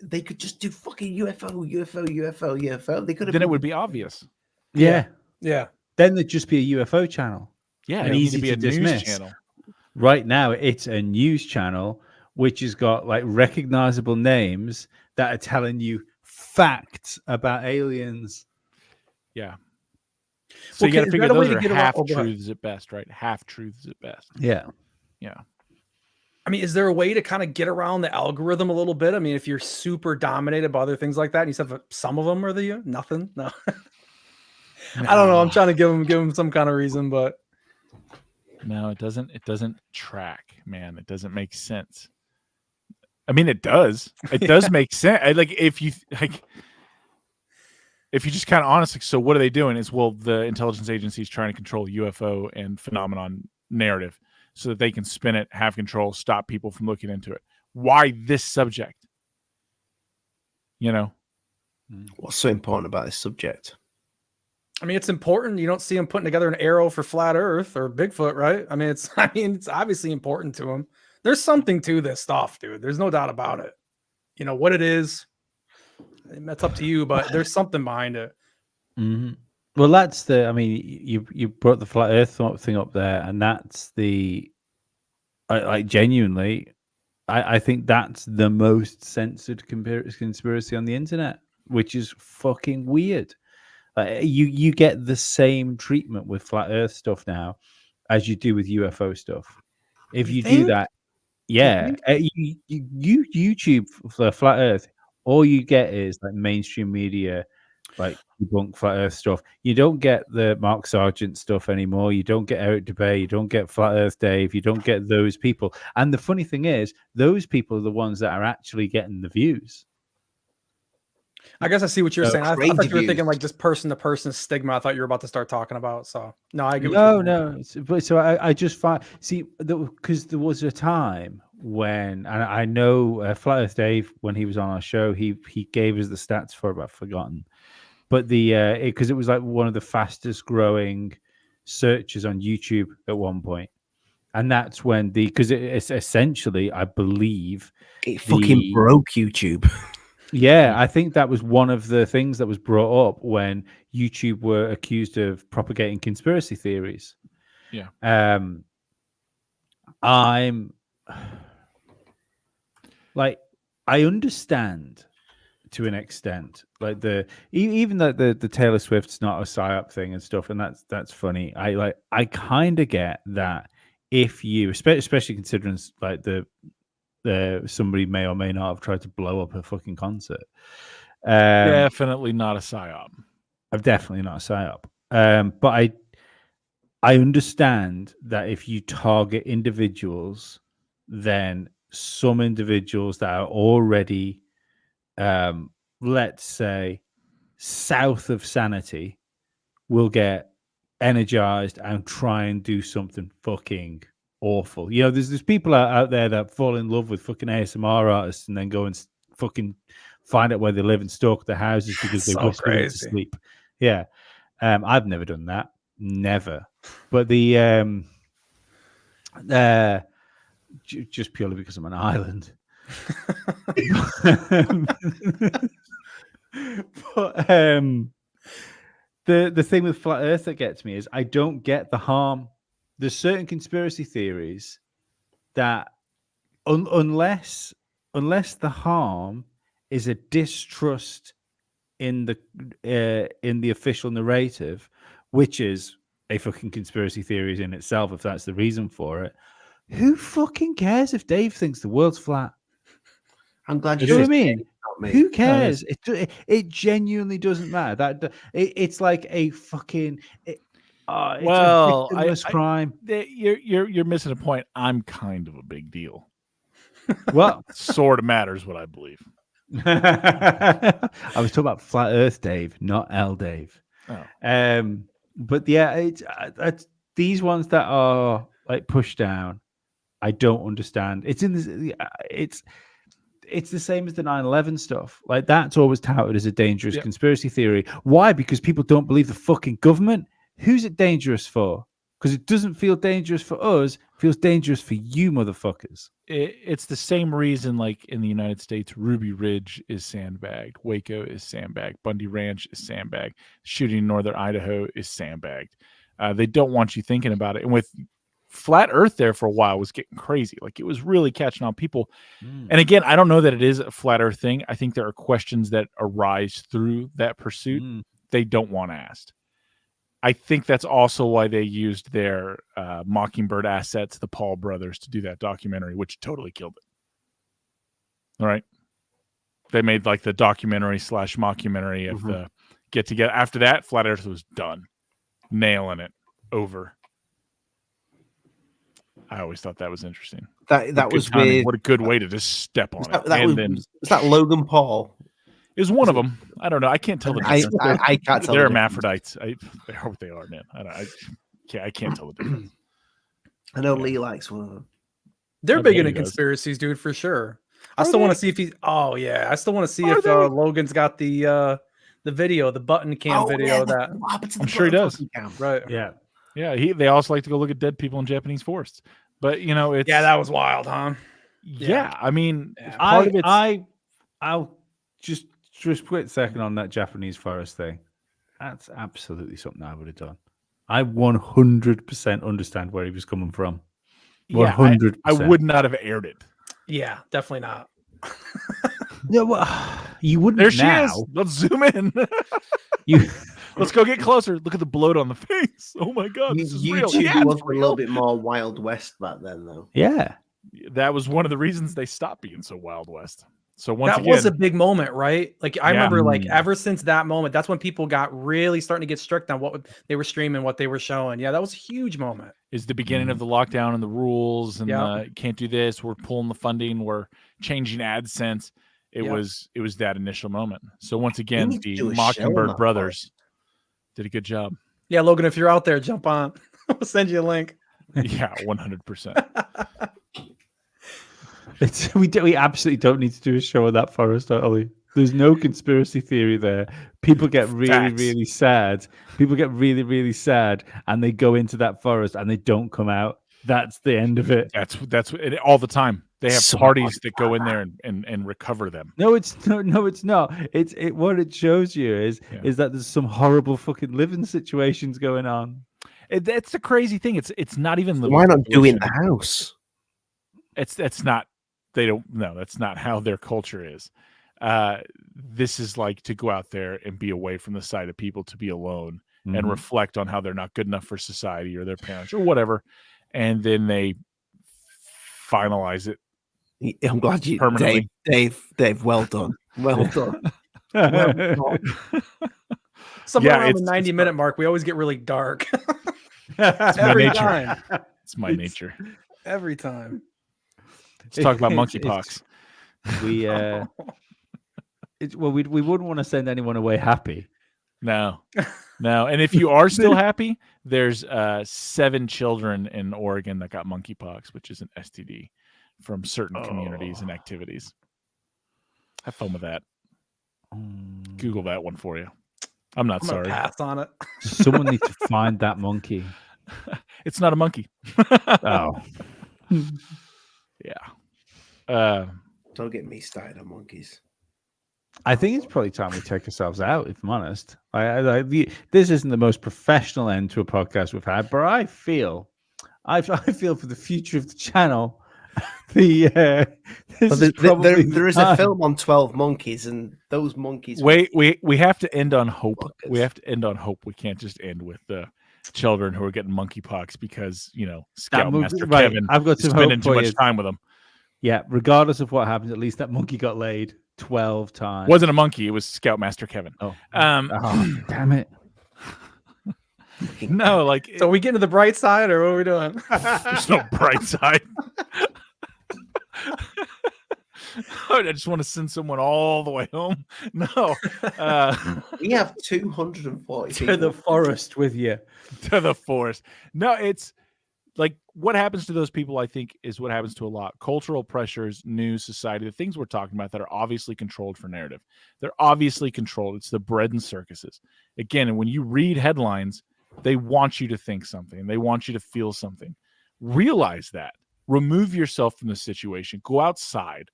they could just do fucking UFO, they could have. Then it would be obvious. Yeah. Then there'd just be a UFO channel. Yeah, and it needs easy to be to a news dismiss. channel. Right now, it's a news channel which has got like recognizable names that are telling you facts about aliens. Yeah. So you got to figure those are half truths at best, right? Half truths at best. Yeah. I mean, is there a way to kind of get around the algorithm a little bit? I mean, if you're super dominated by other things like that, and you said some of them are nothing. No. I don't know. I'm trying to give them some kind of reason, but no, it doesn't. It doesn't track, man. It doesn't make sense. I mean, it does. It does make sense. If you just kind of honest, so what are they doing? Is the intelligence agency is trying to control UFO and phenomenon narrative so that they can spin it, have control, stop people from looking into it. Why this subject? You know, what's so important about this subject? I mean, it's important. You don't see them putting together an arrow for flat Earth or Bigfoot, right? I mean, it's obviously important to them. There's something to this stuff, dude. There's no doubt about it. You know what it is. That's up to you, but there's something behind it. Mm-hmm. Well, that's you brought the flat Earth thing up there, and that's genuinely, I think that's the most censored conspiracy on the internet, which is fucking weird. You get the same treatment with flat Earth stuff now as you do with UFO stuff. If you do that, you YouTube for flat Earth, all you get is like mainstream media, like debunk flat Earth stuff. You don't get the Mark Sargent stuff anymore. You don't get Eric Dubay. You don't get Flat Earth Dave. You don't get those people. And the funny thing is, those people are the ones that are actually getting the views. I guess I see what you're saying. I thought you were thinking like just person to person stigma. I thought you were about to start talking about. So no, I get. No. So I just find because there was a time when, and I know Flat Earth Dave, when he was on our show, he gave us the stats for it, I've forgotten, but because it was like one of the fastest growing searches on YouTube at one point. And that's when because it's essentially, I believe, it fucking broke YouTube. Yeah, I think that was one of the things that was brought up when YouTube were accused of propagating conspiracy theories. Yeah. I'm like, I understand to an extent, like even like the Taylor Swift's not a psyop thing and stuff, and that's funny. I kind of get that if you, especially considering like somebody may or may not have tried to blow up a fucking concert. Definitely not a psyop. I'm definitely not a psyop. But I understand that if you target individuals, then some individuals that are already, let's say, south of sanity will get energized and try and do something fucking awful. You know, there's people out there that fall in love with fucking ASMR artists and then go and fucking find out where they live and stalk their houses because they whisper them to sleep. Yeah. I've never done that. Never. But just purely because I'm an island. But the thing with Flat Earth that gets me is I don't get the harm. There's certain conspiracy theories that unless the harm is a distrust in the official narrative, which is a fucking conspiracy theory in itself, if that's the reason for it. Who fucking cares if Dave thinks the world's flat? I'm glad You you know what I said mean? Dave, not me. Who cares? It genuinely doesn't matter. It's like a fucking it's a victimless crime. You're missing a point. I'm kind of a big deal. Well, Sort of matters what I believe. I was talking about flat Earth, Dave, not L, Dave. Oh. But yeah, it's these ones that are like pushed down. I don't understand. It's in this. It's the same as the 9/11 stuff. Like that's always touted as a dangerous conspiracy theory. Why? Because people don't believe the fucking government. Who's it dangerous for? Because it doesn't feel dangerous for us. It feels dangerous for you, motherfuckers. It's the same reason, like in the United States, Ruby Ridge is sandbagged, Waco is sandbagged, Bundy Ranch is sandbagged, shooting in northern Idaho is sandbagged. They don't want you thinking about it. And with flat Earth there for a while was getting crazy. Like it was really catching on people. And again, I don't know that it is a flat Earth thing. I think there are questions that arise through that pursuit they don't want asked. I think that's also why they used their Mockingbird assets, the Paul brothers, to do that documentary, which totally killed it. All right. They made like the documentary / mockumentary of the get together. After that, Flat Earth was done. Nailing it. Over. I always thought that was interesting. That was timing. with, what a good way to just step on it. Was that Logan Paul? It was one of them. I don't know. I can't tell the difference. I can't tell. They're hermaphrodites. They are what they are, man. I can't tell the difference. I know Lee likes one of them. They're big into conspiracies, dude, for sure. I still want to see if he's. Oh yeah, I still want to see if Logan's got the video, the button cam video. I'm sure he does. Right. Yeah. Yeah. They also like to go look at dead people in Japanese forests. But you know, it's that was wild, huh? Yeah. I mean, I'll just a quick second on that Japanese forest thing. That's absolutely something I would have done. I 100% understand where he was coming from. 100%. I would not have aired it. Yeah, definitely not. Yeah, well, you wouldn't. There she now. is. Let's zoom in. Let's go get closer. Look at the bloat on the face. Oh my god, this is real. YouTube was a little bit more Wild West back then, though. Yeah, that was one of the reasons they stopped being so Wild West. So that was a big moment, right? Like I remember, like ever since that moment, that's when people got really starting to get strict on what they were streaming, what they were showing. Yeah, that was a huge moment. Is the beginning of the lockdown and the rules, and can't do this. We're pulling the funding. We're changing AdSense. It was that initial moment. So once again, the Mockingbird brothers did a good job. Yeah, Logan, if you're out there, jump on. We'll send you a link. Yeah, 100%. We absolutely don't need to do a show on that forest, Ollie. There's no conspiracy theory there. People get really sad. People get really sad, and they go into that forest and they don't come out. That's the end of it. That's all the time. They have parties that go in there and recover them. No, it's not. It's what it shows you is that there's some horrible fucking living situations going on. That's the crazy thing. It's not even why not do it in the house? It's not. They don't. No, that's not how their culture is. This is like to go out there and be away from the sight of people, to be alone and reflect on how they're not good enough for society or their parents or whatever, and then they finalize it. I'm glad you, permanently. Dave. Well done. Well done. Well done. Somewhere around the 90-minute mark, we always get really dark. Every time. It's my nature. Every time. Let's talk about monkeypox. We wouldn't want to send anyone away happy. No. And if you are still happy, there's 7 children in Oregon that got monkeypox, which is an STD from certain communities and activities. Have fun with that. Google that one for you. I'm sorry. Pass on it. Someone needs to find that monkey. It's not a monkey. Oh. Yeah. Don't get me started on monkeys. I think it's probably time we take ourselves out, if I'm honest. This isn't the most professional end to a podcast we've had, but I feel for the future of the channel Well, this is probably there is a film on 12 monkeys, and those monkeys. Wait, we have to end on hope. Fuckers. We have to end on hope. We can't just end with the children who are getting monkeypox because Scoutmaster right, Kevin I've got is some spending hope too for much you. time with them. Yeah, regardless of what happens, at least that monkey got laid 12 times. Wasn't a monkey. It was Scoutmaster Kevin. Oh, damn it. No, like So we get to the bright side, or what are we doing? there's no bright side. I just want to send someone all the way home. No, We have 240 To the forest with you. to the forest. No, it's like what happens to those people, I think, is what happens to a lot. Cultural pressures, news, society, the things we're talking about that are obviously controlled for narrative. They're obviously controlled. It's the bread and circuses. Again, and when you read headlines, they want you to think something. They want you to feel something. Realize that. Remove yourself from the situation. Go outside.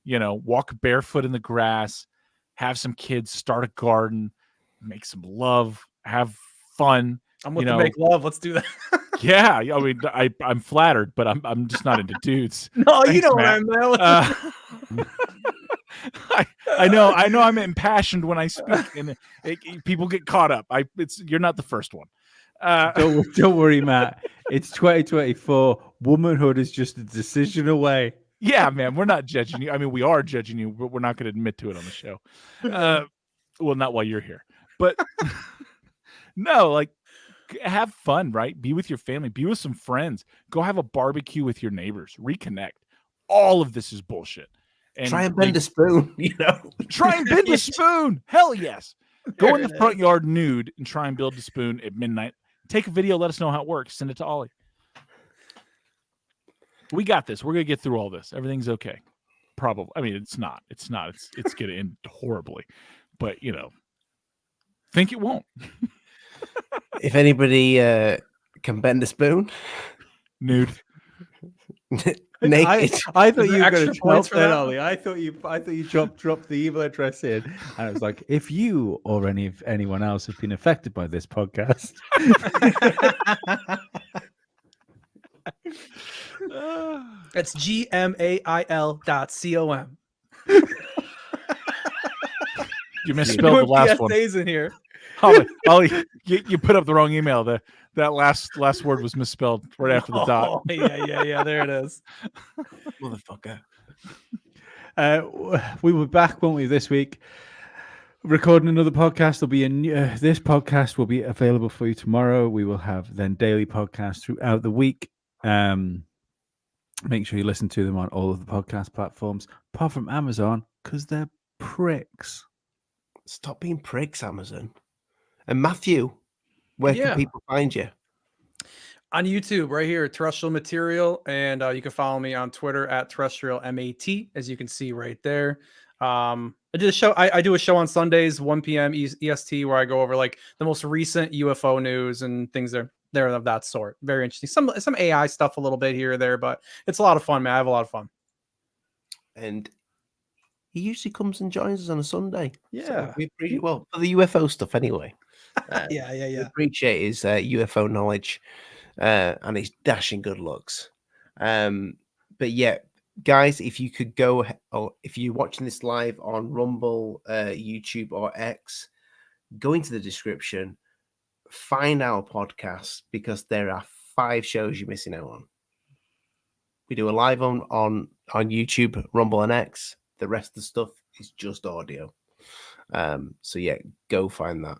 Walk barefoot in the grass. Have some kids. Start a garden. Make some love. Have fun. I'm with to make love. Let's do that. Yeah, I mean, I'm flattered, but I'm just not into dudes. No, you Thanks, know Matt. what I meant. I know I'm impassioned when I speak, and people get caught up. You're not the first one. Don't worry, Matt. It's 2024. Womanhood is just a decision away. Yeah, man, we're not judging you. I mean, we are judging you, but we're not going to admit to it on the show. Well, not while you're here, but no, like. Have fun, right? Be with your family. Be with some friends. Go have a barbecue with your neighbors. Reconnect. All of this is bullshit. And try and bend a spoon, Try and bend a spoon. Hell yes. Go in the front yard nude and try and build a spoon at midnight. Take a video. Let us know how it works. Send it to Ollie. We got this. We're going to get through all this. Everything's okay. Probably. I mean, it's not. It's going to end horribly. But, think it won't. If anybody can bend a spoon, nude, naked. I thought you were extra going to points drop for that, that? Ollie. I thought you dropped the email address in, and I was like, if you or anyone else has been affected by this podcast, It's gmail.com. you misspelled the last one. PSA's in here. Ollie, you put up the wrong email. That last word was misspelled right after the dot. Oh, yeah. There it is. Motherfucker. we were back, won't we, this week? Recording another podcast. There'll be this podcast will be available for you tomorrow. We will have then daily podcasts throughout the week. Make sure you listen to them on all of the podcast platforms, apart from Amazon, because they're pricks. Stop being pricks, Amazon. And Matthew, where can people find you? On YouTube, right here, Terrestrial Material, and you can follow me on Twitter at Terrestrial MAT, as you can see right there. I did a show. I do a show on Sundays, 1 p.m. EST, where I go over like the most recent UFO news and things there of that sort. Very interesting. Some AI stuff a little bit here or there, but it's a lot of fun, man. I have a lot of fun. And he usually comes and joins us on a Sunday. Yeah, so we appreciate for the UFO stuff anyway. Yeah. We appreciate his UFO knowledge and his dashing good looks. But yeah, guys, if you could go, or if you're watching this live on Rumble, YouTube, or X, go into the description, find our podcast, because there are 5 shows you're missing out on. We do a live on YouTube, Rumble, and X. The rest of the stuff is just audio. So yeah, go find that.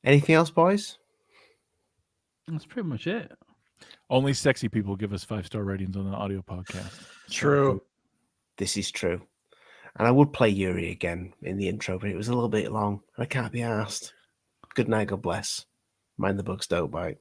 Anything else, boys? That's pretty much it. Only sexy people give us 5-star ratings on the audio podcast. True. This is true. And I would play Uri again in the intro, but it was a little bit long. I can't be asked. Good night, God bless. Mind the bugs don't bite.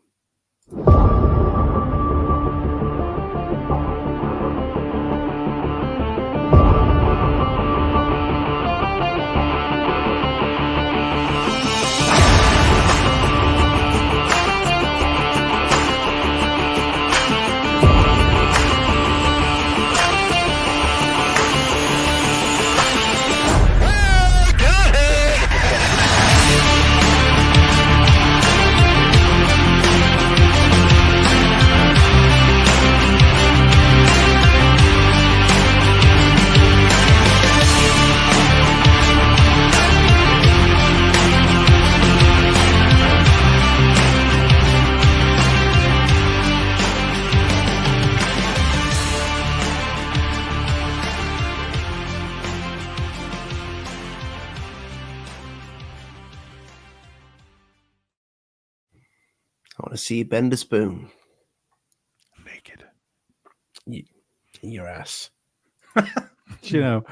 I want to see you bend a spoon. Naked. In your ass. You know,